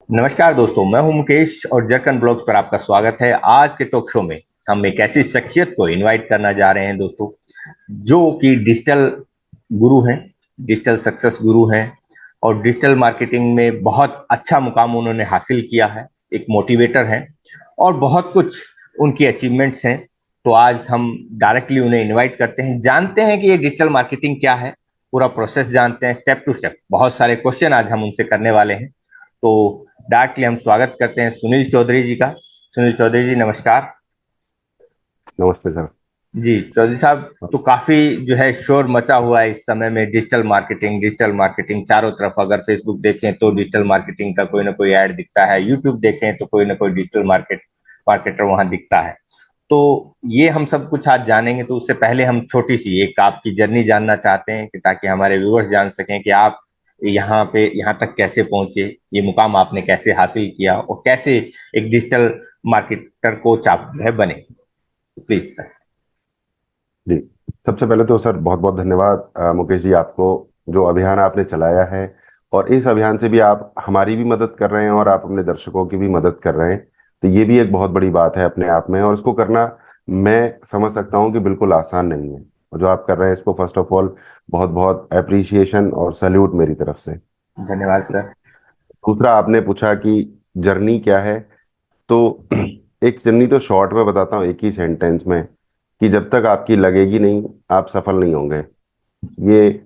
नमस्कार दोस्तों, मैं हूं मुकेश और जरकन ब्लॉग्स पर आपका स्वागत है। आज के टॉक शो में हम एक ऐसी शख्सियत को इनवाइट करना जा रहे हैं दोस्तों, जो कि डिजिटल गुरु हैं, डिजिटल सक्सेस गुरु हैं और डिजिटल मार्केटिंग में बहुत अच्छा मुकाम उन्होंने हासिल किया है। एक मोटिवेटर हैं और बहुत कुछ उनकी अचीवमेंट्स हैं। तो आज हम डायरेक्टली उन्हें इनवाइट करते हैं, जानते हैं कि ये डिजिटल मार्केटिंग क्या है, पूरा प्रोसेस जानते हैं स्टेप टू स्टेप। बहुत सारे क्वेश्चन आज हम उनसे करने वाले हैं। तो डायरेक्टली हम स्वागत करते हैं सुनील चौधरी जी का। सुनील चौधरी जी, नमस्कार। नमस्ते सर। जी चौधरी साहब, तो काफी जो है शोर मचा हुआ है इस समय में। डिजिटल मार्केटिंग चारों तरफ, अगर फेसबुक देखें तो डिजिटल मार्केटिंग का कोई ना कोई ऐड दिखता है, यूट्यूब देखें तो कोई ना कोई डिजिटल मार्केटर वहां दिखता है। तो ये हम सब कुछ आज जानेंगे। तो उससे पहले हम छोटी सी एक आपकी जर्नी जानना चाहते हैं, कि ताकि हमारे व्यूअर्स जान सकें कि आप यहाँ तक कैसे पहुंचे, ये मुकाम आपने कैसे हासिल किया और कैसे एक डिजिटल मार्केटर कोच आप जो है बने। Please sir. जी, सबसे पहले तो सर बहुत बहुत धन्यवाद मुकेश जी, आपको जो अभियान आपने चलाया है और इस अभियान से भी आप हमारी भी मदद कर रहे हैं और आप अपने दर्शकों की भी मदद कर रहे हैं। तो ये भी एक बहुत बड़ी बात है अपने आप में, और इसको करना मैं समझ सकता हूँ कि बिल्कुल आसान नहीं है। और जो आप कर रहे हैं इसको फर्स्ट ऑफ ऑल बहुत बहुत अप्रिसिएशन और सैल्यूट मेरी तरफ से। धन्यवाद सर। दूसरा, आपने पूछा कि जर्नी क्या है। तो एक जर्नी तो शॉर्ट में बताता हूँ एक ही सेंटेंस में, कि जब तक आपकी लगेगी नहीं आप सफल नहीं होंगे। ये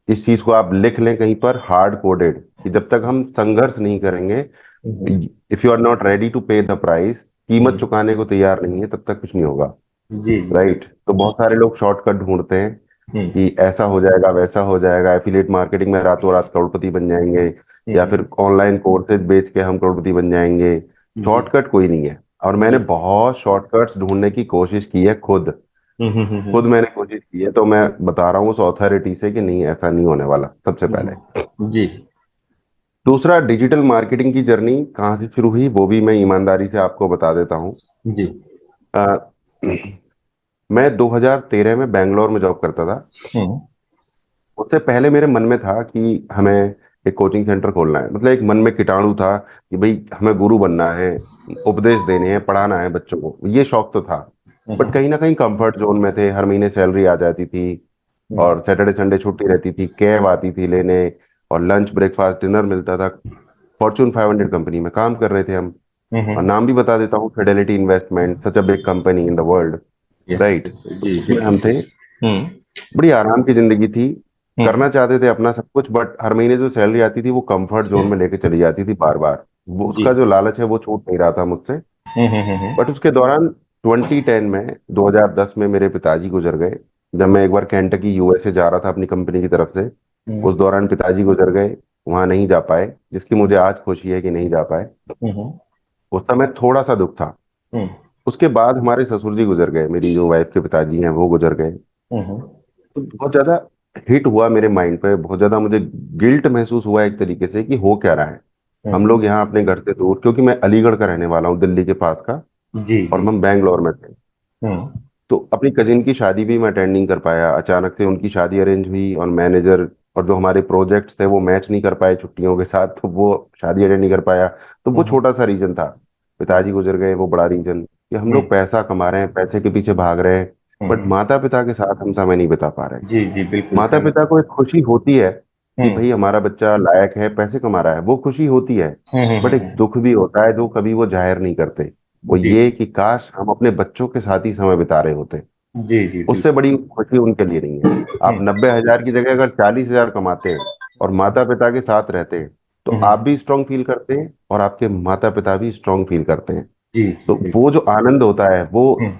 इस चीज को आप लिख लें कहीं पर, हार्ड कोडेड, कि जब तक हम संघर्ष नहीं करेंगे, hmm, if you are not ready to pay the price, कीमत हम्म, चुकाने को तैयार नहीं है, तब तक कुछ नहीं होगा। जी जी राइट? बिल्कुल। तो बहुत सारे लोग शॉर्टकट ढूंढते हैं हम्म, कि ऐसा हो जाएगा वैसा हो जाएगा, एफिलिएट मार्केटिंग में रातों रात करोड़पति बन जाएंगे, या हम्म, फिर ऑनलाइन कोर्सेज बेच के हम करोड़पति बन जाएंगे। जी शॉर्टकट कोई नहीं है, और मैंने जी। बहुत शॉर्टकट्स ढूंढने की कोशिश की है खुद। हम्म, हम्म, खुद मैंने कोशिश की है, तो मैं बता रहा हूँ उस अथॉरिटी से कि नहीं, ऐसा नहीं होने वाला, सबसे पहले। जी दूसरा, डिजिटल मार्केटिंग की जर्नी कहाँ से शुरू हुई वो भी मैं ईमानदारी से आपको बता देता हूँ। जी। अ, मैं 2013 में बैंगलोर में जॉब करता था। हम्म, उससे पहले मेरे मन में था कि हमें एक कोचिंग सेंटर खोलना है, मतलब एक मन में कीटाणु था कि भाई हमें गुरु बनना है, उपदेश देने हैं, पढ़ाना है बच्चों को, ये शौक तो था। बट हम्म, कहीं ना कहीं कंफर्ट जोन में थे, हर महीने सैलरी आ जाती थी, हम्म, और सैटरडे संडे छुट्टी रहती थी, कैब आती थी लेने, और लंच ब्रेकफास्ट डिनर मिलता था। फॉर्च्यून 500 कंपनी में काम कर रहे थे हम। और हम्म, नाम भी बता देता हूँ, Fidelity investment, such a big company in the world. Yes right? Yes, तो जी उसमें हम बिल्कुल। थे। हम्म, बड़ी आराम की जिंदगी थी। हम्म, करना चाहते थे अपना सब कुछ, बट हर महीने जो सैलरी आती थी वो कंफर्ट जोन में लेके चली जाती थी बार बार। वो जी। उसका जो लालच है वो छूट नहीं रहा था मुझसे। बट उसके दौरान 2010 में, 2010 में मेरे पिताजी गुजर गए। जब मैं एक बार केंटकी यूएसए जा रहा था अपनी कंपनी की तरफ से, हम्म, उस दौरान पिताजी गुजर गए। वहां नहीं जा पाए, जिसकी मुझे आज खुशी है कि नहीं जा पाए। हम्म, उस समय थोड़ा सा दुख था। हम्म, उसके बाद हमारे ससुर जी गुजर गए, मेरी जो वाइफ के पिताजी हैं वो गुजर गए। हम्म, तो बहुत ज्यादा हिट हुआ मेरे माइंड पे, बहुत ज्यादा मुझे गिल्ट महसूस हुआ एक तरीके से कि हो क्या रहा है। हम हम्म, लोग यहाँ अपने घर से दूर, क्योंकि मैं अलीगढ़ का रहने वाला हूँ, दिल्ली के पास का, जी और जी। हम बैंगलोर में थे। हम्म, तो अपनी कजिन की शादी भी मैं अटेंड नहीं कर पाया, अचानक से उनकी शादी अरेंज हुई, और मैनेजर और जो हमारे प्रोजेक्ट्स थे वो मैच नहीं कर पाए छुट्टियों के साथ, तो वो शादी अटेंड नहीं कर पाया। तो वो हम्म, छोटा सा रीजन था। पिताजी गुजर गए, वो बड़ा रीजन, कि हम हम्म, लोग पैसा कमा रहे हैं, पैसे के पीछे भाग रहे हैं, बट हम्म, माता पिता के साथ हम समय नहीं बिता पा रहे। जी जी बिल्कुल माता सहमत। पिता को एक खुशी होती है कि हम्म, भाई हमारा बच्चा लायक है, पैसे कमा रहा है, वो खुशी होती है। बट एक दुख भी होता है जो कभी वो जाहिर नहीं करते। वो जी ये कि काश हम अपने बच्चों के साथ ही समय बिता रहे होते। जी जी उससे बिल्कुल। बड़ी खुशी उनके लिए नहीं है। आप हम्म, 90,000 की जगह अगर 40,000 कमाते हैं और माता पिता के साथ रहते हैं, तो आप हम्म, भी स्ट्रांग फील करते हैं और आपके माता पिता भी स्ट्रांग फील करते हैं। जी जी तो बिल्कुल। वो जो आनंद होता है वो हम्म,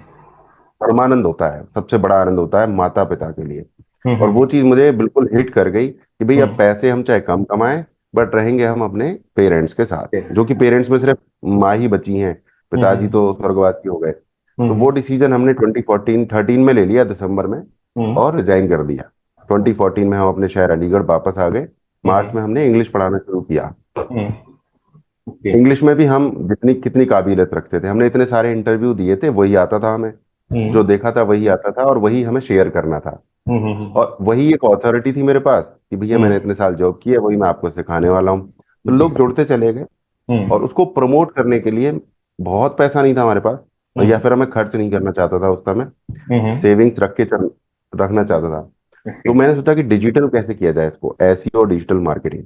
परमानंद होता है, सबसे बड़ा आनंद होता है माता पिता के लिए। और हम्म, वो चीज मुझे बिल्कुल हिट कर गई कि भाई अब हम्म, पैसे हम चाहे कम कमाएं, बट रहेंगे हम अपने पेरेंट्स के साथ, जो कि हम्म, पेरेंट्स में सिर्फ माँ ही बची हैं। पिताजी तो स्वर्गवासी हो गए। तो हम्म, वो डिसीजन हमने 2013 में ले लिया, दिसंबर में, हम्म, और रिजाइन कर दिया। 2014 में हम अपने शहर अलीगढ़ वापस आ गए। मार्च में हमने इंग्लिश पढ़ाना शुरू किया। हम्म, ओके। इंग्लिश में भी हम जितनी कितनी काबिलियत रखते थे, हमने इतने सारे इंटरव्यू दिए थे, वही आता था हमें, हम्म, जो देखा था वही आता था, और वही हमें शेयर करना था। हम्म, और वही एक अथॉरिटी थी मेरे पास कि भैया मैंने हम्म, इतने साल जॉब की है, वही मैं आपको सिखाने वाला हूँ। तो जी लोग जुड़ते चले गए। और उसको प्रमोट करने के लिए बहुत पैसा नहीं था हमारे पास, और या फिर मैं खर्च नहीं करना चाहता था उस समय, सेविंग्स रखना चाहता था। तो मैंने सोचा कि डिजिटल कैसे किया जाए इसको, एसईओ और डिजिटल मार्केटिंग।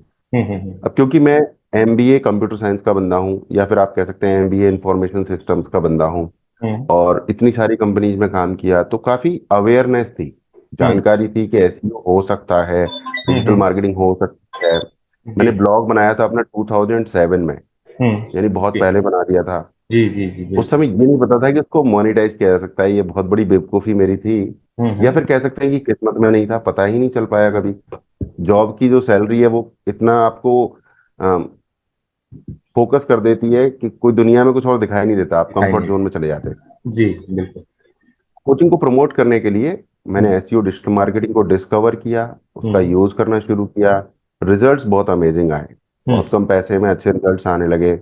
अब क्योंकि मैं एमबीए कंप्यूटर साइंस का बंदा हूँ, या फिर आप कह सकते हैं एमबीए इंफॉर्मेशन सिस्टम्स का बंदा हूँ, और इतनी सारी कंपनीज में काम किया, तो काफी अवेयरनेस थी, जानकारी थी कि एसईओ हो सकता है, डिजिटल मार्केटिंग हो सकती है। जी। मैंने ब्लॉग बनाया था अपना 2007 में, यानी बहुत ओके। पहले बना दिया था। जी जी जी उस बिल्कुल। समय ये नहीं पता था कि उसको मोनेटाइज किया जा सकता है, ये बहुत बड़ी बेवकूफ़ी मेरी थी, या हम्म। फिर कह सकते हैं कि किस्मत में नहीं था, पता ही नहीं चल पाया कभी। जॉब की जो सैलरी है वो इतना आपको फोकस कर देती है कि कोई दुनिया में कुछ और दिखाई नहीं देता, आप दिखाई कंफर्ट नहीं। जोन में चले जाते हैं। जी बिल्कुल। कोचिंग को प्रमोट करने के लिए मैंने हम्म। एसईओ डिजिटल मार्केटिंग को डिस्कवर किया, उसका हम्म। यूज करना शुरू किया। रिजल्ट्स बहुत अमेजिंग आए, हम्म। बहुत कम पैसे में अच्छे रिजल्ट्स आने लगे,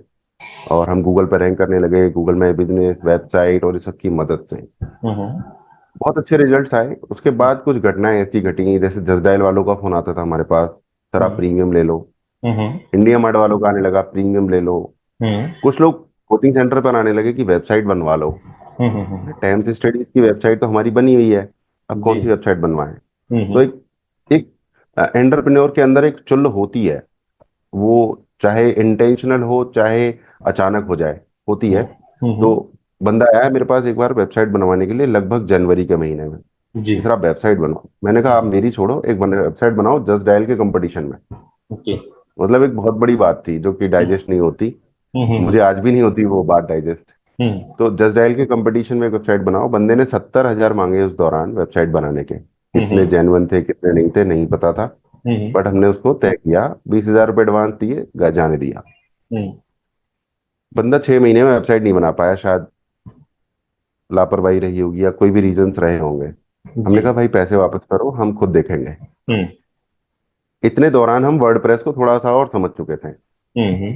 और हम गूगल पर रैंक करने लगे, गूगल में बिजनेस, वेबसाइट और इस सब की मदद से हम्म। बहुत अच्छे रिजल्ट्स आए। उसके बाद कुछ घटनाएं ऐसी घटी, जैसे जसडाइल वालों का फोन आता था हमारे पास, सर आप हम्म। प्रीमियम ले लो। हम्म। इंडिया मार्ट वालों का आने लगा, प्रीमियम ले लो। हम्म। कुछ लोग कोचिंग सेंटर पर आने लगे कि वेबसाइट बनवा लो। हम्म। टाइम्स स्टडीज की वेबसाइट तो हमारी बनी हुई है, अब जी। कौन सी वेबसाइट बनवाएं। तो हम्म। एक एक एंटरप्रेन्योर के अंदर एक चुल्ल होती है, वो चाहे इंटेंशनल हो चाहे अचानक हो जाए, होती है। तो हम्म। बंदा आया मेरे पास एक बार वेबसाइट बनवाने के लिए, लगभग जनवरी के महीने में, जी। कि सर आप वेबसाइट बनाओ। मैंने कहा आप मेरी छोड़ो, एक वेबसाइट बनाओ जस्ट डायल के कंपटीशन में। ओके। मतलब एक बहुत बड़ी बात थी जो कि डाइजेस्ट नहीं होती, हम्म। मुझे आज भी नहीं होती वो बात डाइजेस्ट। हम्म। तो जस्ट डायल के कंपटीशन में एक वेबसाइट बनाओ, बंदे ने 70,000 मांगे उस दौरान वेबसाइट बनाने के। कितने हम्म। जेन्युइन थे कितने नहीं थे नहीं पता था, हम्म। बट हमने उसको तय किया, 20,000 रुपये एडवांस दिए, जाने दिया। हम्म। बंदा 6 महीने में वेबसाइट नहीं बना पाया, शायद लापरवाही रही होगी या कोई भी रीजंस रहे होंगे। हमने जी। कहा भाई पैसे वापस करो, हम खुद देखेंगे। हम्म। इतने दौरान हम वर्डप्रेस को थोड़ा सा और समझ चुके थे। हम्म।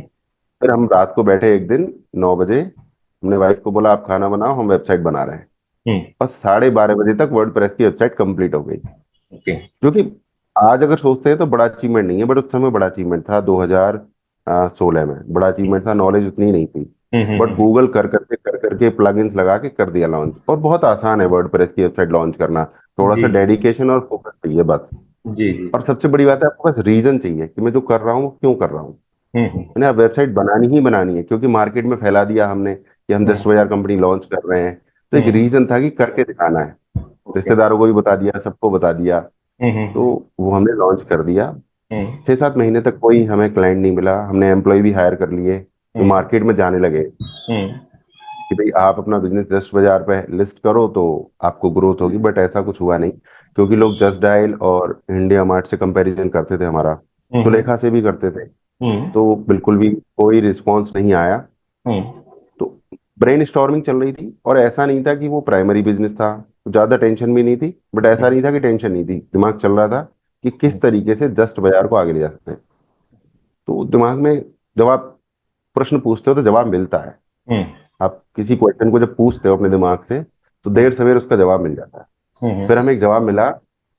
फिर हम रात को बैठे एक दिन 9 बजे, हमने वाइफ को बोला आप खाना बनाओ, हम वेबसाइट बना रहे हैं। हम्म। बस 12:30 बजे तक वर्डप्रेस की वेबसाइट कंप्लीट हो गई। ओके। क्योंकि आज अगर सोचते हैं तो बड़ा अचीवमेंट नहीं है, बट उस समय बड़ा अचीवमेंट था, 2016 में बड़ा अचीवमेंट था, नॉलेज उतनी नहीं थी। But hmm. गूगल कर करके प्लगइन्स लगा के कर दिया लॉन्च, और बहुत आसान है वर्डप्रेस की वेबसाइट लॉन्च करना। थोड़ा जी सा डेडिकेशन और फोकस चाहिए बस। जी जी। और सबसे बड़ी बात है, आपको बस रीजन चाहिए कि मैं जो कर रहा हूँ वो क्यों कर रहा हूँ। हम्म। मैंने अब वेबसाइट बनानी ही बनानी है, क्योंकि मार्केट में फैला दिया हमने कि हम हम्म। 10,000 कंपनी लॉन्च कर रहे हैं। तो एक हम्म। रीजन था कि करके दिखाना है, ओके। रिश्तेदारों को भी बता दिया, सबको बता दिया। तो हम्म। वो हमने लॉन्च कर दिया। हम्म। 6-7 महीने तक कोई हमें क्लाइंट नहीं मिला, हमने एम्प्लॉय भी हायर कर लिए जो हम्म। मार्केट में जाने लगे हम्म। कि भाई आप अपना बिजनेस 10 बाजार पे लिस्ट करो तो आपको ग्रोथ होगी। बट ऐसा कुछ हुआ नहीं, क्योंकि लोग जस्ट डायल और इंडिया मार्ट से कंपैरिजन करते थे हमारा, हम्म। सुलेखा से भी करते थे, हम्म। तो बिल्कुल भी कोई रिस्पॉन्स नहीं आया। हम्म। तो ब्रेन स्टॉर्मिंग चल रही थी, और ऐसा नहीं था कि वो प्राइमरी बिजनेस था, ज्यादा टेंशन भी नहीं थी, बट ऐसा नहीं था कि टेंशन नहीं थी, दिमाग चल रहा था कि किस तरीके से जस्ट बाजार को आगे ले जा सकते हैं। तो दिमाग में जब आप प्रश्न पूछते हो तो जवाब मिलता है। हम्म। आप किसी क्वेश्चन को जब पूछते हो अपने दिमाग से, तो देर सवेर उसका जवाब मिल जाता है। हम्म। फिर हमें एक जवाब मिला,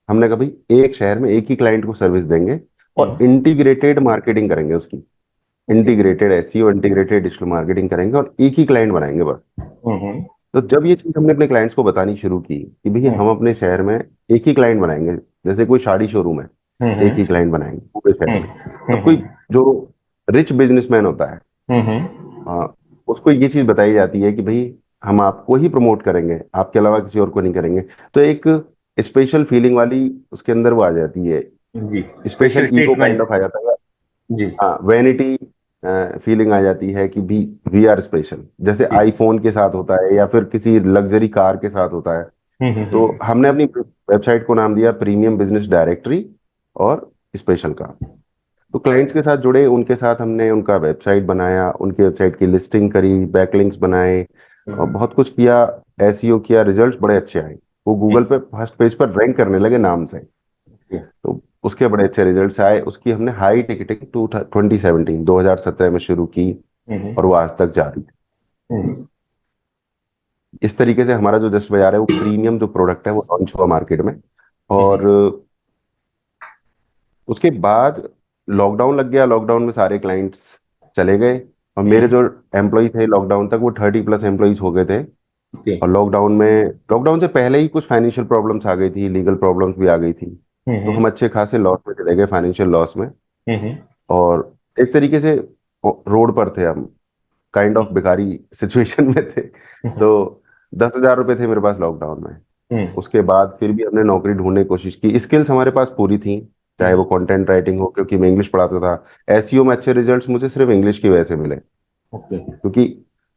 हमने कहा भाई एक शहर में एक ही क्लाइंट को सर्विस देंगे, और हम्म। इंटीग्रेटेड मार्केटिंग करेंगे उसकी, okay. Integrated SEO, integrated digital marketing करेंगे, और एक ही क्लाइंट बनाएंगे बस। हम्म। तो जब ये चीज हमने अपने क्लाइंट्स को बतानी शुरू की कि भैया हम अपने शहर में एक ही क्लाइंट बनाएंगे, जैसे कोई साड़ी शोरूम है, एक ही क्लाइंट बनाएंगे पूरे शहर में। अब कोई जो रिच बिजनेसमैन होता है, हाँ, उसको ये चीज बताई जाती है कि भाई हम आपको ही प्रमोट करेंगे, आपके अलावा किसी और को नहीं करेंगे। तो एक स्पेशल फीलिंग वाली उसके अंदर वो आ जाती है, जी। Special special ego kind treatment. Off आ जाता है। जी। हाँ, वैनिटी फीलिंग आ जाती है कि वी आर स्पेशल, जैसे जी। आईफोन के साथ होता है या फिर किसी लग्जरी कार के साथ होता है। तो हम्म। हमने अपनी वेबसाइट को नाम दिया प्रीमियम बिजनेस डायरेक्टरी और स्पेशल का। तो क्लाइंट्स के साथ जुड़े, उनके साथ हमने उनका वेबसाइट बनाया, उनकी वेबसाइट की लिस्टिंग करी, बैकलिंक्स बनाए, और बहुत कुछ किया, एसईओ किया, रिजल्ट्स बड़े अच्छे आए। वो गूगल पे फर्स्ट पेज पर रैंक करने लगे नाम से। तो उसके बड़े अच्छे रिजल्ट्स आए। उसकी हमने हाई टिकटिंग 2017 में शुरू की, हम्म। और वो आज तक जारी है। इस तरीके से हमारा जो जस्ट बाजार है वो प्रीमियम जो प्रोडक्ट है वो लॉन्च हुआ मार्केट में। और उसके बाद लॉकडाउन लग गया, लॉकडाउन में सारे क्लाइंट्स चले गए। और मेरे जो एम्प्लॉय थे लॉकडाउन तक वो 30+ एम्प्लॉयज हो गए थे। ओके। और लॉकडाउन से पहले ही कुछ फाइनेंशियल प्रॉब्लम्स आ गई थी, लीगल प्रॉब्लम्स भी आ गई थी। तो हम्म हम अच्छे खासे लॉस में चले गए, फाइनेंशियल लॉस में। हम्म और एक तरीके से रोड पर थे हम, काइंड ऑफ भिखारी सिचुएशन में थे। हम्म तो 10,000 रुपये थे मेरे पास लॉकडाउन में। हम्म उसके बाद फिर भी हमने नौकरी ढूंढने की कोशिश की, स्किल्स हमारे पास पूरी थी, चाहे वो कंटेंट राइटिंग हो, क्योंकि मैं इंग्लिश पढ़ाता था। एसईओ में अच्छे रिजल्ट्स मुझे सिर्फ इंग्लिश की वजह से मिले, ओके। क्योंकि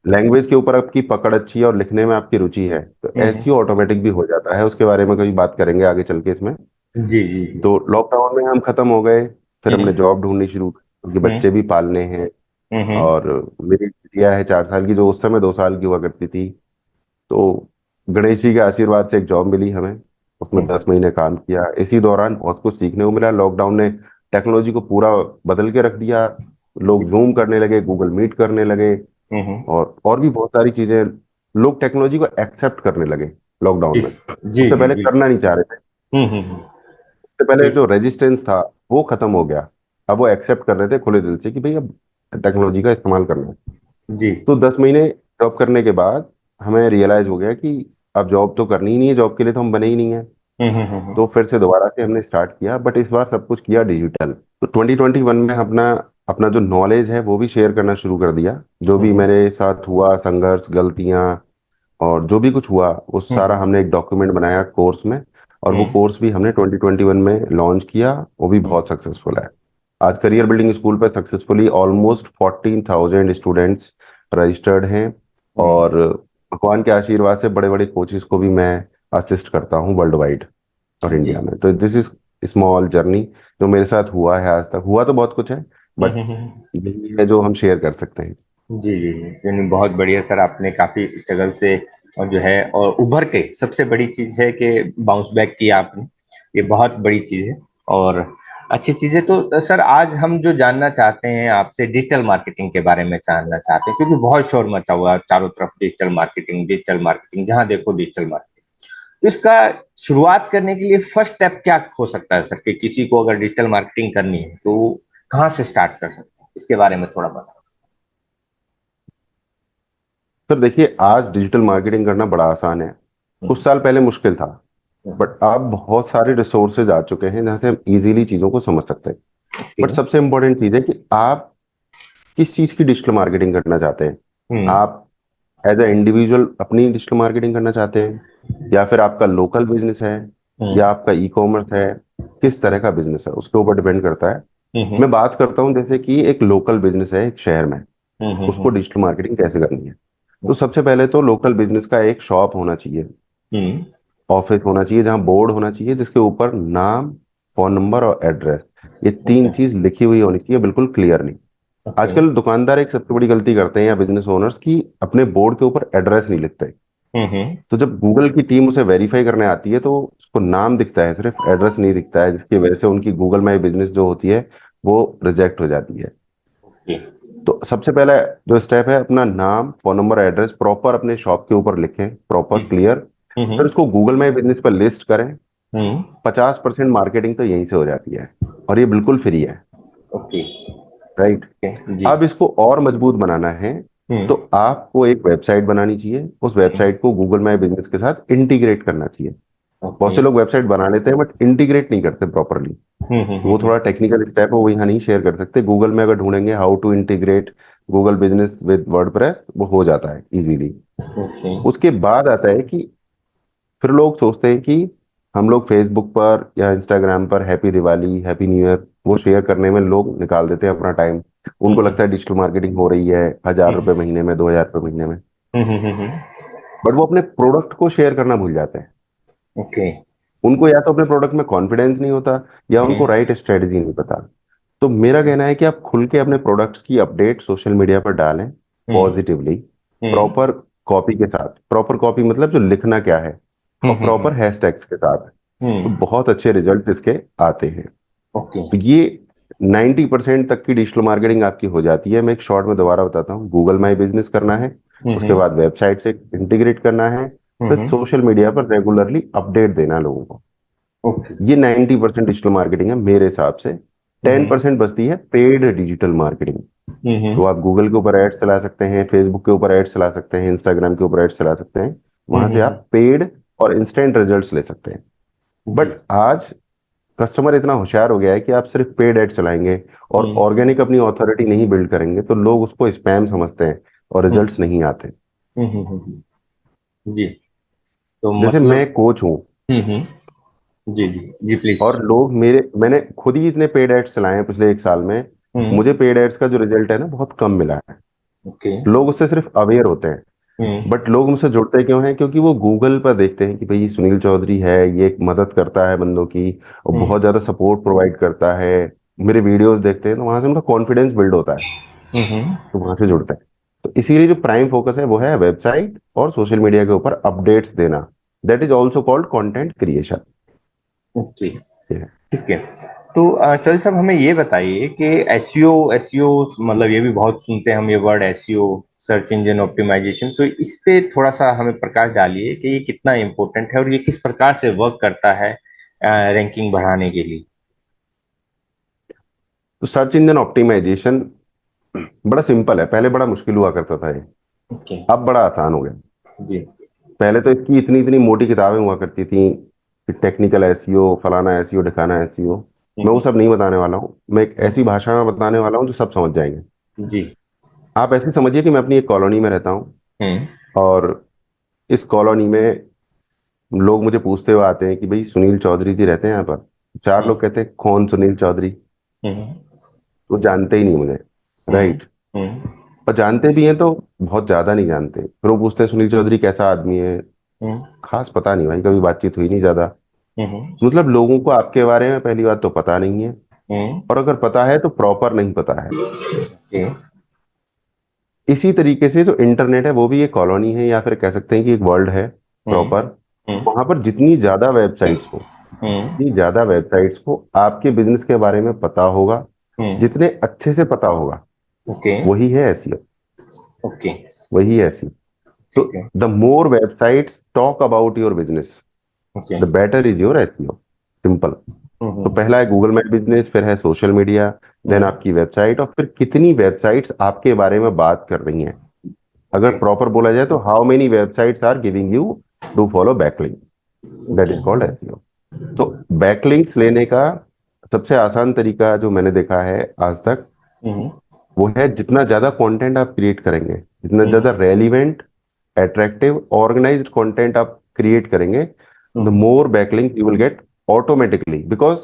लैंग्वेज के ऊपर आपकी पकड़ अच्छी है और लिखने में आपकी रुचि है तो एसईओ ऑटोमेटिक भी हो जाता है। उसके बारे में कभी बात करेंगे आगे चल के इसमें। जी जी जी। तो लॉकडाउन में हम खत्म हो गए, फिर हमने हम्म जॉब ढूंढनी शुरू की, क्योंकि हम्म बच्चे भी पालने हैं। हम्म और मेरी बिटिया है 4 साल की, जो उस समय 2 साल की हुआ करती थी। तो गणेश जी के आशीर्वाद से एक जॉब मिली हमें, उसमें हम्म 10 महीने काम किया। इसी दौरान बहुत कुछ सीखने को मिला। लॉकडाउन ने टेक्नोलॉजी को पूरा बदल के रख दिया। जी। लोग जूम करने लगे, गूगल मीट करने लगे, हम्म। और भी बहुत सारी चीजें। लोग टेक्नोलॉजी को एक्सेप्ट करने लगे लॉकडाउन जी में, जी उससे जी पहले बिल्कुल। करना नहीं चाह रहे थे। हम्म। उससे पहले जी जो रेजिस्टेंस था वो खत्म हो गया। अब वो एक्सेप्ट कर रहे थे खुले दिल से कि भाई अब टेक्नोलॉजी का इस्तेमाल करना है। जी। तो 10 महीने जॉब करने के बाद हमें रियलाइज हो गया कि अब जॉब तो करनी ही नहीं है, जॉब के लिए तो हम बने ही नहीं है। हम्म। तो फिर से दोबारा से हमने स्टार्ट किया, बट इस बार सब कुछ किया डिजिटल। तो 2021 में अपना अपना जो नॉलेज है वो भी शेयर करना शुरू कर दिया। जो भी हम्म मेरे साथ हुआ, संघर्ष, गलतियां, और जो भी कुछ हुआ, वो सारा हम्म हमने एक डॉक्यूमेंट बनाया कोर्स में। और वो हम्म कोर्स भी हमने 2021 में लॉन्च किया, वो भी हम्म बहुत सक्सेसफुल है। आज करियर बिल्डिंग स्कूल पे सक्सेसफुली ऑलमोस्ट 14,000 स्टूडेंट्स रजिस्टर्ड हैं। हम्म। और भगवान के आशीर्वाद से बड़े बड़े कोचेस को भी मैं असिस्ट करता हूँ वर्ल्ड वाइड और जी। इंडिया में। तो दिस इज स्मॉल जर्नी जो मेरे साथ हुआ है आज तक। हुआ तो बहुत कुछ है, बट हम्म। यही है जो हम शेयर कर सकते हैं। जी जी जी। यानी बहुत बढ़िया सर, आपने काफी स्ट्रगल से और जो है और उभर के, सबसे बड़ी चीज है कि बाउंस बैक किया आपने। ये बहुत बड़ी चीज है और अच्छी चीज है। तो सर आज हम जो जानना चाहते हैं आपसे, डिजिटल मार्केटिंग के बारे में जानना चाहते हैं, क्योंकि बहुत शोर मचा हुआ है चारों तरफ, डिजिटल मार्केटिंग डिजिटल मार्केटिंग, जहां देखो डिजिटल मार्केटिंग। तो इसका शुरुआत करने के लिए फर्स्ट स्टेप क्या हो सकता है सर, कि किसी को अगर डिजिटल मार्केटिंग करनी है तो कहाँ से स्टार्ट कर सकते हैं, इसके बारे में थोड़ा बताओ। सर देखिए, आज डिजिटल मार्केटिंग करना बड़ा आसान है। कुछ साल पहले मुश्किल था, हम्म, बट अब बहुत सारे रिसोर्सेज आ चुके हैं जहाँ से हम इजीली चीज़ों को समझ सकते हैं। बट ठीक है। सबसे इंपॉर्टेंट चीज़ है कि आप किस चीज़ की डिजिटल मार्केटिंग करना चाहते हैं। हम्म आप एज ए इंडिविजुअल अपनी डिजिटल मार्केटिंग करना चाहते हैं, या फिर आपका लोकल बिजनेस है, या हम्म आपका ई कॉमर्स है। किस तरह का बिजनेस है उसके ऊपर डिपेंड करता है। हम्म मैं बात करता हूँ, जैसे कि एक लोकल बिजनेस है एक शहर में, उसको हम्म डिजिटल मार्केटिंग कैसे करनी है। तो सबसे पहले तो लोकल बिजनेस का एक शॉप होना चाहिए, हम्म। ऑफिस होना चाहिए, जहाँ बोर्ड होना चाहिए जिसके ऊपर नाम, फोन नंबर और एड्रेस, ये तीन ओके चीज लिखी हुई होनी चाहिए, बिल्कुल क्लियरली। ओके। आजकल दुकानदार एक सबसे बड़ी गलती करते हैं, या बिजनेस ओनर्स, की अपने बोर्ड के ऊपर एड्रेस नहीं लिखते। हम्म। तो जब गूगल की टीम उसे वेरीफाई करने आती है तो उसको नाम दिखता है, सिर्फ एड्रेस नहीं दिखता है, जिसकी वजह से उनकी गूगल माई बिजनेस जो होती है वो रिजेक्ट हो जाती है। ओके। तो सबसे पहला जो स्टेप है, अपना नाम, फोन नंबर, एड्रेस प्रॉपर अपने शॉप के ऊपर लिखें, प्रॉपर क्लियर। फिर हम्म उसको गूगल माई बिजनेस पर लिस्ट करें। हम्म। 50% मार्केटिंग तो यहीं से हो जाती है, और ये बिल्कुल फ्री है। ओके। राइट। ओके जी। अब इसको और मजबूत बनाना है, तो हम्म आपको एक वेबसाइट बनानी चाहिए। उस वेबसाइट को गूगल माई बिजनेस के साथ इंटीग्रेट करना चाहिए। बहुत ओके। से लोग वेबसाइट बना लेते हैं बट इंटीग्रेट नहीं करते प्रॉपरली। वो हम्म। थोड़ा टेक्निकल स्टेप है, वो यहाँ नहीं शेयर कर सकते। गूगल में अगर ढूंढेंगे how to integrate Google business with WordPress, वो हो जाता है इजीली। ओके। उसके बाद आता है कि फिर लोग सोचते हैं कि हम लोग फेसबुक पर या इंस्टाग्राम पर happy Diwali, happy new year, वो शेयर करने में लोग निकाल देते हैं अपना टाइम। उनको हम्म लगता है डिजिटल मार्केटिंग हो रही है, 1,000 रुपये महीने में, 2,000 रुपये महीने में। हम्म। बट वो अपने प्रोडक्ट को शेयर करना भूल जाते हैं। ओके। उनको या तो अपने प्रोडक्ट में कॉन्फिडेंस नहीं होता, या उनको राइट स्ट्रेटजी नहीं पता। तो मेरा कहना है कि आप खुल के अपने प्रोडक्ट्स की अपडेट सोशल मीडिया पर डालें, हम्म पॉजिटिवली, हम्म प्रॉपर कॉपी के साथ। प्रॉपर कॉपी मतलब जो लिखना क्या है, और हम्म प्रॉपर हैशटैग्स के साथ। तो हम्म। बहुत अच्छे रिजल्ट इसके आते हैं। ओके। तो ये 90% तक की डिजिटल मार्केटिंग आपकी हो जाती है। मैं एक शॉर्ट में दोबारा बताता हूँ। गूगल माई बिजनेस करना है, उसके हम्म बाद वेबसाइट से इंटीग्रेट करना है, फिर हम्म। सोशल मीडिया पर रेगुलरली अपडेट देना लोगों को। ओके। ये 90% डिजिटल मार्केटिंग है मेरे हिसाब से। 10% बचती है पेड डिजिटल मार्केटिंग। तो आप गूगल के ऊपर एड्स चला सकते हैं, फेसबुक के ऊपर एड्स चला सकते हैं, इंस्टाग्राम के ऊपर एड्स चला सकते हैं। वहां से आप पेड और इंस्टेंट रिजल्ट्स ले सकते हैं। जी। बट आज कस्टमर इतना होशियार हो गया है कि आप सिर्फ पेड एड चलाएंगे और हम्म ऑर्गेनिक अपनी ऑथोरिटी नहीं बिल्ड करेंगे तो लोग उसको स्पैम समझते हैं और हम्म रिजल्ट्स नहीं आते। जी। तो जैसे मतलब। मैं कोच हूँ जी जी जी प्लीज। और लोग मैंने खुद ही इतने पेड एड्स चलाए हैं पिछले एक साल में। हम्म। मुझे पेड एड्स का जो रिजल्ट है ना बहुत कम मिला है। ओके। लोग उससे सिर्फ अवेयर होते हैं। हम्म बट लोग मुझसे जुड़ते क्यों हैं? क्योंकि वो गूगल पर देखते हैं कि भाई ये सुनील चौधरी है, ये एक मदद करता है बंदों की और हम्म बहुत ज्यादा सपोर्ट प्रोवाइड करता है। मेरे वीडियोस देखते हैं तो वहां से उनका कॉन्फिडेंस बिल्ड होता है, हम्म। तो वहां से जुड़ते हैं। तो इसीलिए जो प्राइम फोकस है वो है वेबसाइट और सोशल मीडिया के ऊपर अपडेट्स देना। That is also called content creation. Okay. ठीक है। तो चल साहब हमें ये बताइए कि एसईओ एसईओ मतलब ये भी बहुत सुनते हैं हम ये word SEO, search engine optimisation, तो इस पे थोड़ा सा हमें प्रकाश डालिए कि ये कितना इम्पोर्टेंट है और ये किस प्रकार से वर्क करता है रैंकिंग बढ़ाने के लिए। तो सर्च इंजन ऑप्टिमाइजेशन बड़ा सिंपल है, पहले बड़ा मुश्किल हुआ करता था ये, ओके। अब बड़ा आसान हो गया। जी। पहले तो इसकी इतनी इतनी मोटी किताबें हुआ करती थी कि टेक्निकल एसईओ, फलाना एसईओ, ढिकाना एसईओ। मैं वो हम्म सब नहीं बताने वाला हूँ, मैं एक हम्म, ऐसी भाषा में बताने वाला हूँ जो सब समझ जाएंगे। जी। आप ऐसे समझिए कि मैं अपनी एक कॉलोनी में रहता हूँ हम्म और इस कॉलोनी में लोग मुझे पूछते हुए आते हैं कि भाई सुनील चौधरी जी रहते हैं यहाँ पर। चार हम्म लोग कहते हैं कौन सुनील चौधरी? हम्म वो जानते ही नहीं मुझे। हम्म राइट। हम्म और जानते भी हैं तो बहुत ज्यादा नहीं जानते। फिर वो पूछते हैं सुनील चौधरी कैसा आदमी है? हम्म खास पता नहीं भाई, कभी बातचीत हुई नहीं ज्यादा। हम्म मतलब लोगों को आपके बारे में पहली बात तो पता नहीं है, हम्म। और अगर पता है तो प्रॉपर नहीं पता है। ओके। इसी तरीके से जो इंटरनेट है वो भी एक कॉलोनी है, या फिर कह सकते हैं कि एक वर्ल्ड है हम्म प्रॉपर। हम्म वहां पर जितनी ज्यादा वेबसाइट्स हो, हम्म जितनी ज्यादा वेबसाइट्स को आपके बिजनेस के बारे में पता होगा, हम्म। जितने अच्छे से पता होगा, ओके। वही है एसईओ। ओके। वही है एसईओ। तो ठीक है। The more websites talk about your business, okay. The better is your SEO. Simple. तो हम्म पहला है गूगल माई बिजनेस, फिर है सोशल मीडिया, देन हम्म। आपकी वेबसाइट, और फिर कितनी वेबसाइट्स आपके बारे में बात कर रही हैं। अगर ओके। प्रॉपर बोला जाए तो how many websites are giving you to follow backlink, that okay. Is called SEO. तो बैकलिंक्स लेने का सबसे आसान तरीका जो मैंने देखा है आज तक, हम्म वो है जितना ज्यादा कंटेंट आप क्रिएट करेंगे, जितना हम्म ज्यादा रेलिवेंट, अट्रैक्टिव, ऑर्गेनाइज्ड कंटेंट आप क्रिएट करेंगे, the hmm. More backlink you will get automatically. Because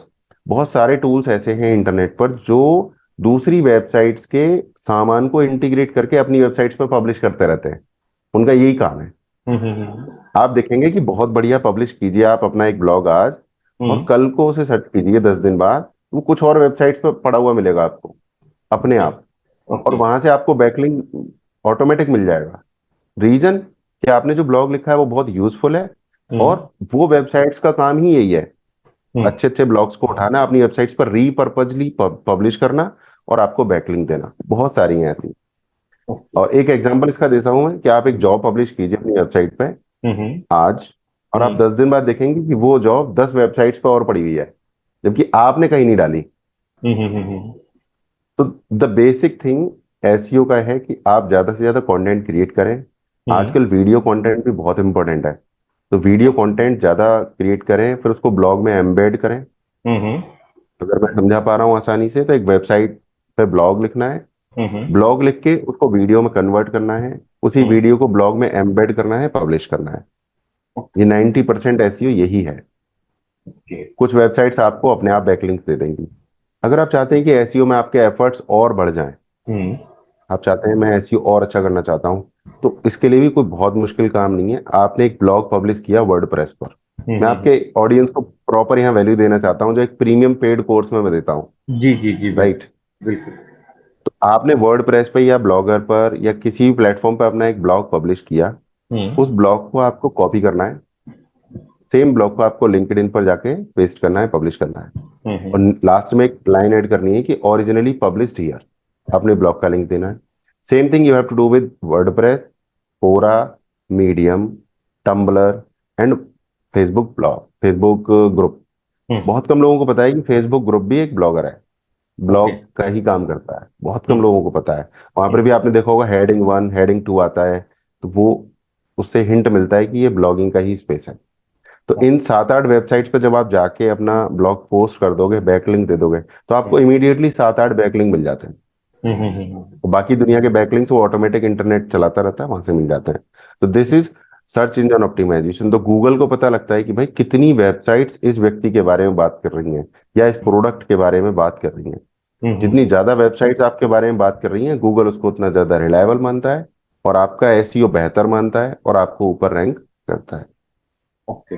बहुत सारे टूल्स ऐसे हैं इंटरनेट पर जो दूसरी वेबसाइट्स के सामान को इंटीग्रेट करके अपनी वेबसाइट्स पर पब्लिश करते रहते हैं। उनका यही काम है। हम्म आप देखेंगे कि बहुत बढ़िया पब्लिश कीजिए आप अपना एक ब्लॉग आज, और हम्म। कल को उसे सर्च कीजिए 10 दिन बाद, वो कुछ और वेबसाइट्स पर पड़ा हुआ मिलेगा आपको अपने ओके। आप। और ओके। वहां से आपको बैकलिंक ऑटोमेटिक मिल जाएगा। रीजन कि आपने जो ब्लॉग लिखा है वो बहुत यूजफुल है, हम्म और वो वेबसाइट्स का काम ही यही है, हम्म। अच्छे अच्छे ब्लॉग्स को उठाना, अपनी वेबसाइट्स पर रीपर्पजली पब्लिश करना और आपको बैकलिंक देना। बहुत सारी हैं ऐसी। ओके। और एक एग्जांपल इसका देता हूं मैं कि आप एक जॉब पब्लिश कीजिए अपनी वेबसाइट पे हम्म आज, और आप हम्म 10 दिन बाद देखेंगे कि वो जॉब 10 वेबसाइट्स पर और पड़ी हुई है, जबकि आपने कहीं नहीं डाली। हम्म। तो द बेसिक थिंग एसईओ का है कि आप ज्यादा से ज्यादा कंटेंट क्रिएट करें। हम्म आजकल वीडियो कंटेंट भी बहुत इंपॉर्टेंट है, तो वीडियो कंटेंट ज्यादा क्रिएट करें, फिर उसको ब्लॉग में एम्बेड करें। हम्म अगर मैं समझा पा रहा हूँ आसानी से, तो एक वेबसाइट पे ब्लॉग लिखना है, हम्म। ब्लॉग लिख के उसको वीडियो में कन्वर्ट करना है, उसी हम्म। वीडियो को ब्लॉग में एम्बेड करना है, पब्लिश करना है। ये 90% एसईओ यही है। ओके। कुछ वेबसाइट्स आपको अपने आप बैकलिंक्स दे देंगी। अगर आप चाहते हैं कि एसईओ में आपके एफर्ट्स और बढ़ जाएं, हम्म आप चाहते हैं मैं एसईओ और अच्छा करना चाहता हूं, तो इसके लिए भी कोई बहुत मुश्किल काम नहीं है। आपने एक ब्लॉग पब्लिश किया वर्डप्रेस पर। मैं हम्म। आपके ऑडियंस को प्रॉपर यहाँ वैल्यू देना चाहता हूँ जो एक प्रीमियम पेड कोर्स में मैं देता हूँ। जी जी जी बिल्कुल। राइट। बिल्कुल। तो आपने वर्डप्रेस पे या ब्लॉगर पर या किसी भी प्लेटफॉर्म पर अपना एक ब्लॉग पब्लिश किया, उस हम्म ब्लॉग को आपको कॉपी करना है, सेम ब्लॉग को आपको लिंक्डइन पर जाके पेस्ट करना है, पब्लिश करना है, और हम्म। लास्ट में एक लाइन ऐड करनी है कि ओरिजिनली पब्लिश्ड हियर। अपने ब्लॉग का लिंक देना है। Same thing you have to do with WordPress, Quora, Medium, Tumblr and Facebook blog, Facebook group. Hmm बहुत कम लोगों को पता है कि फेसबुक ग्रुप भी एक ब्लॉगर है। ओके। ब्लॉग का ही काम करता है, बहुत कम लोगों को पता है। वहां पर भी आपने देखा होगा हेडिंग 1 हेडिंग 2 आता है, तो वो उससे हिंट मिलता है कि ये ब्लॉगिंग का ही स्पेस है। तो इन 7-8 वेबसाइट्स पे जब आप जाके अपना ब्लॉग पोस्ट कर दोगे, बैकलिंक दे दोगे, तो आपको इमीडिएटली 7-8 बैकलिंक मिल जाते हैं। और बाकी दुनिया के बैकलिंक्स वो ऑटोमेटिक इंटरनेट चलाता रहता है, वहां से मिल जाते हैं। तो this is search engine optimisation. तो गूगल को पता लगता है कि भाई कितनी वेबसाइट्स इस व्यक्ति के बारे में बात कर रही हैं या इस प्रोडक्ट के बारे में बात कर रही हैं। जितनी ज्यादा वेबसाइट्स आपके बारे में बात कर रही हैं, गूगल उसको उतना ज्यादा रिलायबल मानता है और आपका एसईओ बेहतर मानता है और आपको ऊपर रैंक करता है। ओके।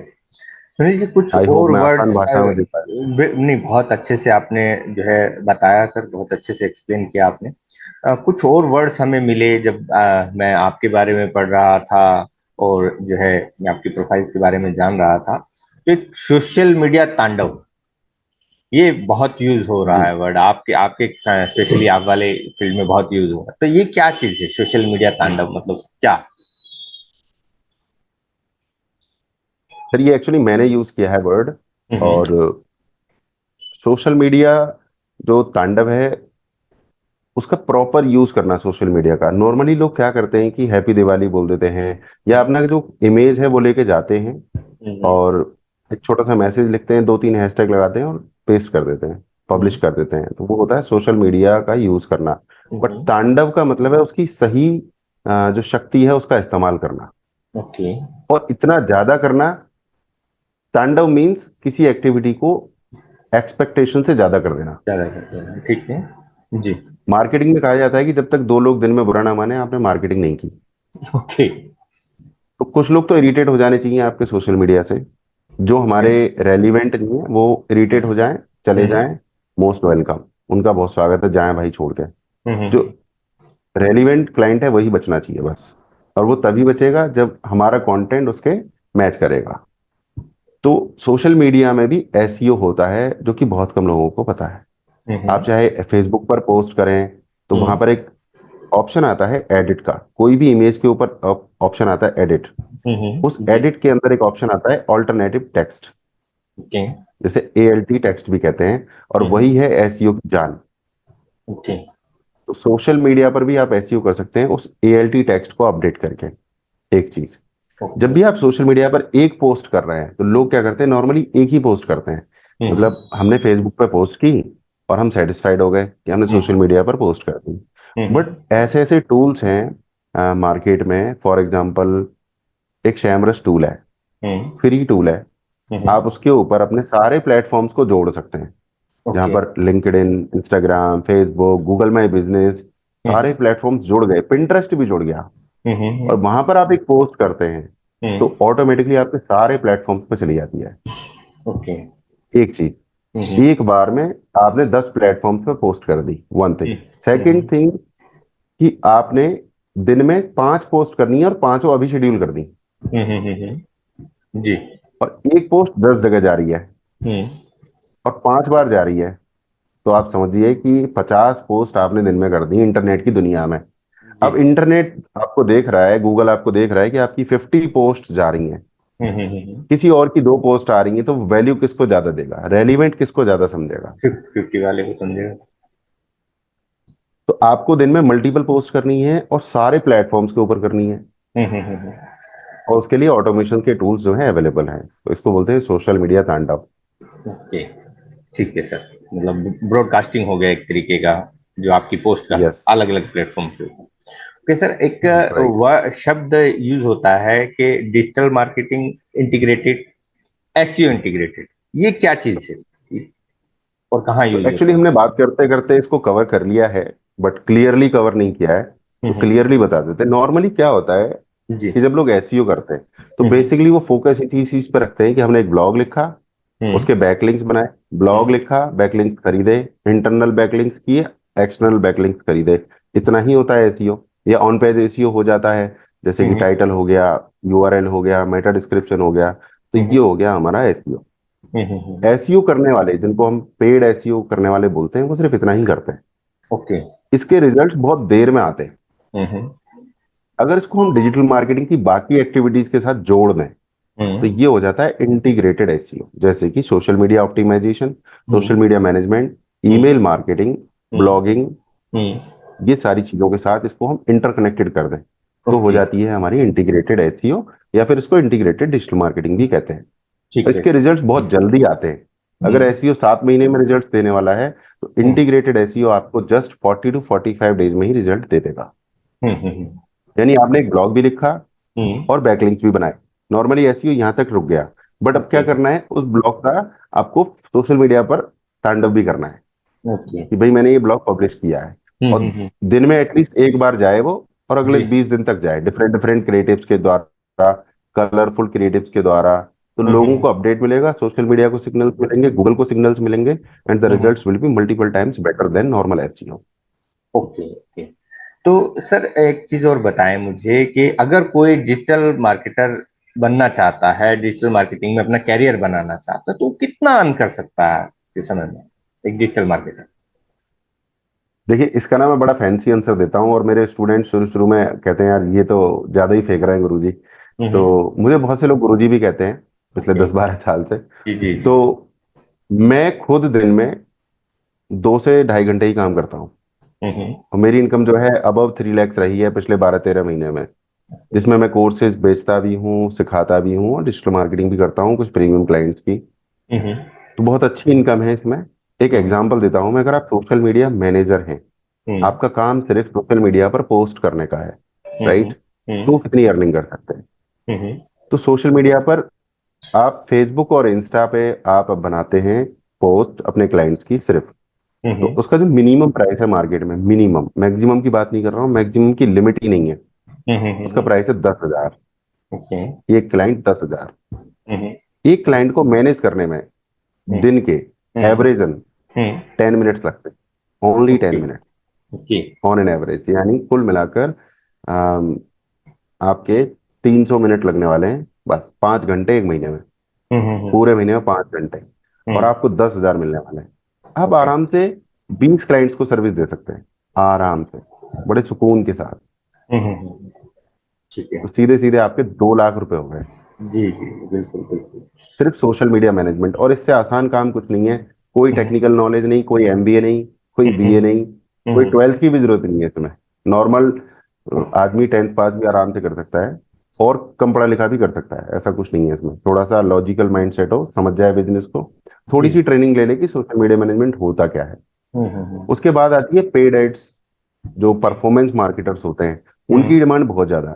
सुनील जी, कुछ आई होप और मैं वर्ड्स, आसान भाषा में दे पाया। नहीं, बहुत अच्छे से आपने जो है बताया सर, बहुत अच्छे से एक्सप्लेन किया आपने। कुछ और वर्ड्स हमें मिले जब मैं आपके बारे में पढ़ रहा था और जो है मैं आपकी प्रोफाइल्स के बारे में जान रहा था। तो एक सोशल मीडिया तांडव, ये बहुत यूज हो रहा जी है वर्ड, आपके आपके स्पेशली आप वाले फील्ड में बहुत यूज हो रहा है। तो ये क्या चीज है सोशल मीडिया तांडव, मतलब क्या? सर, ये एक्चुअली मैंने यूज किया है वर्ड। हम्म। और सोशल मीडिया जो तांडव है, उसका प्रॉपर यूज करना सोशल मीडिया का। नॉर्मली लोग क्या करते हैं कि हैप्पी दिवाली बोल देते हैं या अपना जो इमेज है वो लेके जाते हैं हम्म। और एक छोटा सा मैसेज लिखते हैं, 2-3 हैशटैग लगाते हैं और पेस्ट कर देते हैं, पब्लिश हम्म। कर देते हैं। तो वो होता है सोशल मीडिया का यूज करना। बट हम्म। तांडव का मतलब है उसकी सही जो शक्ति है उसका इस्तेमाल करना, ओके। और इतना ज्यादा करना। तांडव मीन्स किसी एक्टिविटी को एक्सपेक्टेशन से ज्यादा कर देना। ज्यादा करते हैं, ठीक है। जी। मार्केटिंग में कहा जाता है कि जब तक 2 लोग दिन में बुरा ना माने, आपने मार्केटिंग नहीं की। ओके। तो कुछ लोग तो इरिटेट हो जाने चाहिए आपके सोशल मीडिया से, जो ओके। हमारे रेलिवेंट नहीं है वो इरिटेट हो जाएं, चले हम्म। जाएं। मोस्ट वेलकम, उनका बहुत स्वागत है, जाएं भाई छोड़ के। जो हम्म। रेलिवेंट क्लाइंट है वही बचना चाहिए बस। और वो तभी बचेगा जब हमारा कंटेंट उसके मैच करेगा। तो सोशल मीडिया में भी एसईओ होता है जो कि बहुत कम लोगों को पता है। आप हम्म। चाहे फेसबुक पर पोस्ट करें तो वहां हम्म। पर एक ऑप्शन आता है एडिट का, कोई भी इमेज के ऊपर ऑप्शन आता है एडिट। उस जी। एडिट के अंदर एक ऑप्शन आता है ऑल्टरनेटिव टेक्स्ट, ओके। जिसे एएलटी टेक्स्ट भी कहते हैं, और हम्म। वही है एसईओ की जान। ओके। तो सोशल मीडिया पर भी आप एसईओ कर सकते हैं उस एएलटी टेक्स्ट को अपडेट करके। एक चीज, जब ओके। भी आप सोशल मीडिया पर एक पोस्ट कर रहे हैं तो लोग क्या करते हैं, नॉर्मली एक ही पोस्ट करते हैं। हम्म। मतलब हमने फेसबुक पर पोस्ट की और हम सेटिस्फाइड हो गए कि हमने सोशल हम्म। मीडिया पर पोस्ट कर दी। बट हम्म। ऐसे ऐसे टूल्स हैं मार्केट में। फॉर एग्जांपल, एक शैमरस टूल है, हम्म। फ्री टूल है। आप उसके ऊपर अपने सारे प्लेटफॉर्म्स को जोड़ सकते हैं, जहां ओके। पर LinkedIn, Instagram, Facebook, Google my business, सारे हम्म। प्लेटफॉर्म्स जुड़ गए, पिंटरेस्ट भी जुड़ गया। और हम्म। वहां पर आप एक पोस्ट करते हैं हम्म। तो ऑटोमेटिकली आपके सारे प्लेटफॉर्म्स पे चली जाती है। ओके। एक चीज, हम्म। एक बार में आपने 10 प्लेटफॉर्म्स पे पोस्ट कर दी, 1 थिंग। सेकेंड हम्म। थिंग, कि आपने दिन में 5 पोस्ट करनी है और पांचों अभी शेड्यूल कर दी, जी। और एक पोस्ट 10 जगह जा रही है हम्म। और 5 बार जा रही है, तो आप समझिए कि 50 पोस्ट आपने दिन में कर दी इंटरनेट की दुनिया में। जी। अब इंटरनेट आपको देख रहा है, गूगल आपको देख रहा है कि आपकी 50 पोस्ट जा रही हैं, हम्म। किसी और की 2 पोस्ट आ रही हैं, तो वैल्यू किसको ज्यादा देगा, रेलिवेंट किसको ज्यादा समझेगा। 50 वाले को समझेगा। तो आपको दिन में मल्टीपल पोस्ट करनी है और सारे प्लेटफॉर्म्स के ऊपर करनी है, हम्म। और उसके लिए ऑटोमेशन के टूल्स जो हैं अवेलेबल हैं। तो इसको बोलते हैं सोशल मीडिया तांडव। ओके। ठीक है सर, मतलब ब्रॉडकास्टिंग हो गया एक तरीके का, जो आपकी पोस्ट का यस, अलग अलग प्लेटफॉर्म पे होगा। ओके सर, एक राइट। वह शब्द यूज होता है कि digital marketing integrated, SEO integrated, ये क्या चीज है और कहाँ तो यूज एक्चुअली होता हमने बात करते करते इसको कवर कर लिया है, बट क्लियरली कवर नहीं किया है। है? तो क्लियरली बता देते हैं। नॉर्मली क्या होता है जी। कि जब लोग एसईओ करते हैं तो हम्म। बेसिकली वो फोकस इसी चीज पर रखते हैं कि हमने एक ब्लॉग लिखा, हम्म। उसके बैकलिंक्स बनाए, ब्लॉग हम्म। लिखा, बैकलिंक्स खरीदे, इंटरनल बैकलिंक्स किए, एक्सटर्नल बैकलिंक्स खरीदे। इतना ही होता है एसईओ। या ऑन पेज एसईओ हो जाता है, जैसे कि हम्म। टाइटल हो गया, यूआरएल हो गया, मेटा डिस्क्रिप्शन हो गया। तो ये हम्म। हो गया हमारा एसईओ। हम्म। एसईओ करने वाले, जिनको हम पेड एसईओ करने वाले बोलते हैं, वो सिर्फ इतना ही करते हैं। ओके। इसके रिजल्ट्स बहुत देर में आते हैं। हम्म। अगर इसको हम डिजिटल मार्केटिंग की बाकी एक्टिविटीज के साथ जोड़ दें तो ये हो जाता है इंटीग्रेटेड एसईओ, जैसे कि social media optimisation, social hmm. Media management, email marketing, blogging, hmm. ये सारी चीजों के साथ इसको हम इंटरकनेक्टेड कर दें तो हो ओके। जाती है हमारी इंटीग्रेटेड एसईओ, या फिर इसको इंटीग्रेटेड डिजिटल मार्केटिंग भी कहते हैं। और ठीक है। इसके रिजल्ट्स बहुत जल्दी आते हैं। अगर हम्म। एसईओ 7 महीने में रिजल्ट देने वाला है तो हम्म। इंटीग्रेटेड एसईओ आपको जस्ट 40 to 45 डेज में ही रिजल्ट दे देगा। हम्म। हम्म। यानी आपने एक ब्लॉग भी लिखा हम्म। और बैकलिंक्स भी बनाए, नॉर्मली एसईओ यहाँ तक रुक गया, बट अब क्या ओके। करना है उस ब्लॉग का, आपको सोशल मीडिया पर तांडव भी करना है ओके। कि भाई मैंने ये ब्लॉग पब्लिश किया है। और हम्म। दिन में एटलीस्ट एक बार जाए वो, और अगले जी। 20 दिन तक जाए डिफरेंट डिफरेंट क्रिएटिव्स के द्वारा, कलरफुल क्रिएटिव्स के द्वारा। तो लोगों को अपडेट मिलेगा, सोशल मीडिया को सिग्नल्स मिलेंगे, गूगल को सिग्नल्स मिलेंगे, and the hmm. Results will be multiple times better than normal SEO. Okay. Okay. तो सर एक चीज और बताएं मुझे कि अगर कोई डिजिटल मार्केटर बनना चाहता है, डिजिटल मार्केटिंग में अपना कैरियर बनाना चाहता है, तो वो कितना अर्न कर सकता है इस समय में, एक डिजिटल मार्केटर? देखिए, इसका ना मैं बड़ा फैंसी आंसर देता हूँ, और मेरे स्टूडेंट शुरू शुरू में कहते हैं यार ये तो ज्यादा ही फेंक रहे हैं गुरुजी। हम्म। तो मुझे बहुत से लोग गुरुजी भी कहते हैं पिछले ओके। 10-12 साल से। जी जी जी। तो मैं खुद दिन में 2 से ढाई घंटे ही काम करता हूँ, हम्म। और मेरी इनकम जो है अबव 3 lakhs रही है पिछले 12-13 महीने में, जिसमें मैं कोर्सेज बेचता भी हूँ, सिखाता भी हूँ, और डिजिटल मार्केटिंग भी करता हूँ कुछ प्रीमियम क्लाइंट्स की। हम्म। तो बहुत अच्छी इनकम है इसमें। एक हम्म। एग्जांपल देता हूँ मैं, अगर आप सोशल मीडिया मैनेजर हैं, हम्म। आपका काम सिर्फ सोशल मीडिया पर पोस्ट करने का है, हम्म। राइट, तो कितनी अर्निंग कर सकते हैं? हम्म। तो सोशल मीडिया पर आप फेसबुक और इंस्टा पे आप अब बनाते हैं पोस्ट अपने क्लाइंट्स की सिर्फ, तो हम्म। उसका जो मिनिमम प्राइस है मार्केट में, मिनिमम, मैक्सिमम की बात नहीं कर रहा हूँ, मैक्सिमम की लिमिट ही नहीं है, उसका हम्म। प्राइस है 10,000। ओके। एक क्लाइंट 10,000। हम्म। एक क्लाइंट को मैनेज करने में हम्म। दिन के हम्म। एवरेजन हम्म। 10 मिनट्स लगते हैं, only ten okay. Minute okay. On an average, यानी कुल मिलाकर अम, आपके 300 मिनट लगने वाले हैं, बस 5 घंटे एक महीने में, हम्म। पूरे महीने में 5 घंटे, और हम्म। आपको 10,000 मिलने वाले हैं। आप ओके। आराम से 20 क्लाइंट्स को सर्विस दे सकते हैं, आराम से, बड़े सुकून के साथ। हम्म। ठीक है। तो सीधे सीधे आपके 2 लाख रुपए हो गए, जी जी, बिल्कुल बिल्कुल। सिर्फ सोशल मीडिया मैनेजमेंट। और इससे आसान काम कुछ नहीं है, कोई हम्म। टेक्निकल नॉलेज नहीं, कोई एमबीए नहीं, कोई बीए हम्म। नहीं, कोई हम्म। 12th की भी जरूरत नहीं है इसमें। नॉर्मल आदमी 10th पास भी आराम से कर सकता है, और कम पढ़ा लिखा भी कर सकता है, ऐसा कुछ नहीं है इसमें। थोड़ा सा लॉजिकल माइंड सेट हो, समझ जाए बिजनेस को, थोड़ी जी। सी ट्रेनिंग ले ले कि सोशल मीडिया मैनेजमेंट होता क्या है। हम्म। उसके बाद आती है पेड एड्स। जो परफॉर्मेंस मार्केटर्स होते हैं हम्म। उनकी डिमांड बहुत ज्यादा है।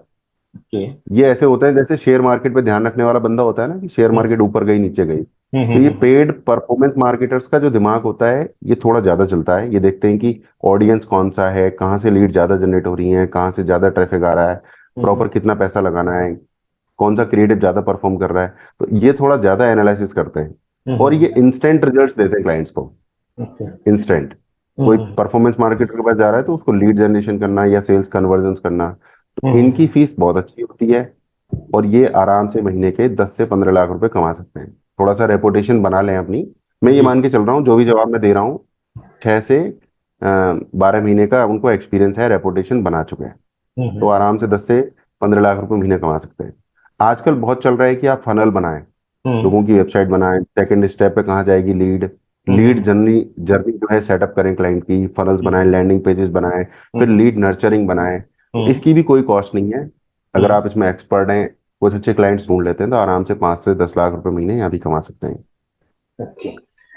ओके। ये ऐसे होता है जैसे शेयर मार्केट पे ध्यान रखने वाला बंदा होता है ना, कि शेयर हम्म। मार्केट ऊपर गई नीचे गई। तो ये हम्म। पेड परफॉर्मेंस मार्केटर्स का जो दिमाग होता है ये थोड़ा ज्यादा चलता है। ये देखते हैं कि ऑडियंस कौन सा है, कहाँ से लीड ज्यादा जनरेट हो रही है, कहाँ से ज्यादा ट्रैफिक आ रहा है, हम्म। प्रॉपर कितना पैसा लगाना है, कौन सा क्रिएटिव ज्यादा परफॉर्म कर रहा है। तो ये थोड़ा ज्यादा एनालिसिस करते हैं, और ये हम्म। इंस्टेंट रिजल्ट्स देते हैं क्लाइंट्स को, ओके। इंस्टेंट। कोई हम्म। परफॉर्मेंस मार्केटर के पास जा रहा है तो उसको लीड जनरेशन करना या सेल्स कन्वर्जन करना, तो इनकी हम्म। फीस बहुत अच्छी होती है, और ये आराम से महीने के 10 से 15 लाख रुपए कमा सकते हैं। थोड़ा सा रेपुटेशन बना लें अपनी। मैं ये जी। मान के चल रहा हूँ जो भी जवाब मैं दे रहा हूँ, 6 से 12 महीने का उनको एक्सपीरियंस है, रेपुटेशन बना चुके हैं, तो हम्म। आराम से 10 से 15 लाख रुपए महीने कमा सकते हैं। आजकल बहुत चल रहा है कि आप फनल बनाएं, हम्म। लोगों की वेबसाइट बनाएं, सेकंड स्टेप पे कहाँ जाएगी लीड, लीड हम्म। जर्नी जर्नी जो है सेटअप करें, क्लाइंट की फनल्स बनाएं, लैंडिंग पेजेस बनाएं, फिर हम्म। लीड नर्चरिंग बनाएं। तो हम्म। इसकी भी कोई कॉस्ट नहीं है। अगर हम्म। आप इसमें एक्सपर्ट हैं, कुछ अच्छे क्लाइंट्स ढूंढ लेते हैं, तो आराम से 5 से 10 लाख रुपए महीने यहाँ भी कमा सकते हैं। ओके।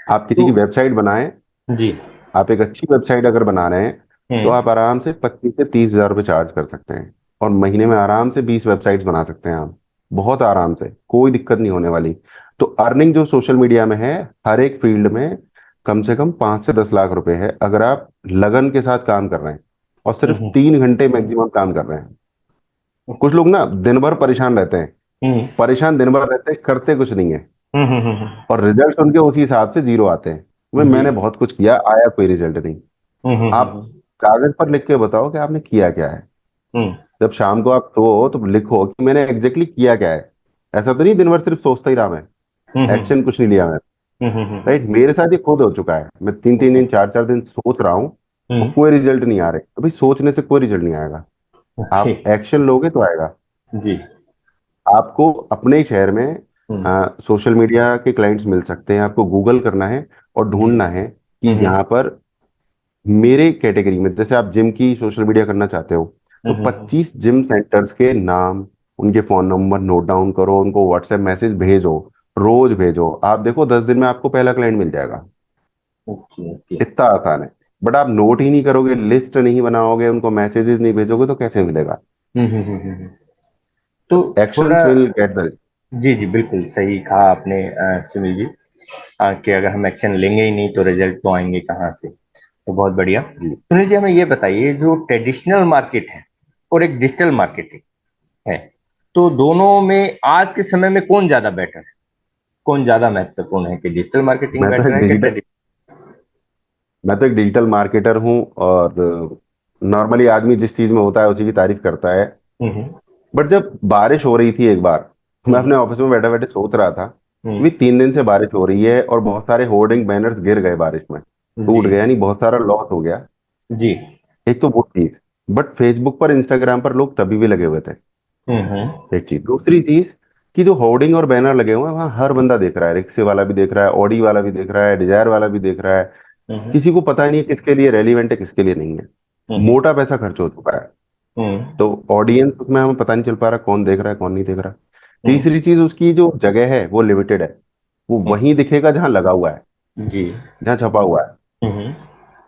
आप किसी तो की वेबसाइट बनाएं, जी। आप एक अच्छी वेबसाइट अगर बना रहे हैं, तो हम्म। आप आराम से 25 से 30 हजार रुपये चार्ज कर सकते हैं, और महीने में आराम से 20 वेबसाइट्स बना सकते हैं आप, बहुत आराम से, कोई दिक्कत नहीं होने वाली। तो अर्निंग जो सोशल मीडिया में है, हर एक फील्ड में कम से कम 5 से 10 लाख रुपए है, अगर आप लगन के साथ काम कर रहे हैं और सिर्फ हम्म। 3 घंटे मैक्सिमम काम कर रहे हैं। कुछ ओके। लोग ना दिन भर परेशान रहते हैं, हम्म। परेशान दिन भर रहते हैं, करते कुछ नहीं है, हम्म। और रिजल्ट उनके उसी हिसाब से जीरो आते हैं। जी। मैंने बहुत कुछ किया, आया कोई रिजल्ट नहीं। आप हम्म। कागज पर लिख के बताओ कि आपने किया क्या है। हम्म। जब शाम को आप सो तो लिखो कि मैंने एग्जैक्टली किया क्या है। ऐसा तो नहीं दिन भर सिर्फ सोचता ही रहा मैं, हम्म। एक्शन कुछ नहीं लिया मैं, राइट। मेरे साथ ये खुद हो चुका है, मैं 3-3 दिन 4-4 दिन सोच रहा हूँ और हम्म। कोई रिजल्ट नहीं आ रहे। अभी सोचने से कोई रिजल्ट नहीं आएगा, ओके। आप एक्शन लोगे तो आएगा। जी। आपको अपने ही शहर में हम्म। सोशल मीडिया के क्लाइंट्स मिल सकते हैं, आपको गूगल करना है और जी। ढूंढना है कि यहाँ पर मेरे कैटेगरी में, जैसे आप जिम की सोशल मीडिया करना चाहते हो, तो 25 जिम सेंटर्स के नाम, उनके फोन नंबर नोट डाउन करो, उनको व्हाट्सएप मैसेज भेजो, रोज भेजो। आप देखो 10 दिन में आपको पहला क्लाइंट मिल जाएगा। Okay okay. इतना आसान है। बट आप नोट ही नहीं करोगे, लिस्ट नहीं बनाओगे, उनको मैसेजेस नहीं भेजोगे, तो कैसे मिलेगा? तो थोड़ा, एक्शंस विल गेट द। जी जी बिल्कुल सही कहा आपने सुनील जी, कि अगर हम एक्शन लेंगे ही नहीं तो रिजल्ट तो आएंगे कहाँ से। तो बहुत बढ़िया। जी। सुनील जी, हमें ये बताइए, जो ट्रेडिशनल मार्केट है और एक डिजिटल मार्केटिंग है, तो दोनों में आज के समय में कौन ज्यादा बेटर है, कौन ज्यादा महत्वपूर्ण है, कि डिजिटल मार्केटिंग मैं तो बेटर एक है कि डिजिटल ट्रेडिशनल? मैं तो एक डिजिटल मार्केटर हूँ, और नॉर्मली आदमी जिस चीज में होता है उसी की तारीफ करता है। हम्म बट जब बारिश हो रही थी एक बार, मैं हम्म अपने ऑफिस में बैठे बैठे सोच रहा था कि भी हम्म 3 दिन से बारिश हो रही है और बहुत सारे होर्डिंग बैनर्स गिर गए बारिश में, जी टूट गए, यानी बहुत सारा लॉस हो गया। जी। एक तो वो चीज। बट फेसबुक पर, इंस्टाग्राम पर लोग तभी भी लगे हुए थे। हम्म। एक चीज। दूसरी चीज, कि जो होर्डिंग और बैनर लगे हुए हैं वहां हर बंदा देख रहा है, रिक्शे वाला भी देख रहा है, ऑडी वाला भी देख रहा है, डिजायर वाला भी देख रहा है। हम्म किसी को पता नहीं है किसके लिए रेलिवेंट है, किसके लिए नहीं है। हम्म मोटा पैसा खर्च हो चुका है। हम्म तो ऑडियंस उसमें हमें पता नहीं चल पा रहा कौन देख रहा है कौन नहीं देख रहा। हम्म तीसरी चीज, उसकी जो जगह है वो लिमिटेड है। वो हम्म, वहीं दिखेगा जहां लगा हुआ है, जी। जहां छपा हुआ है। हम्म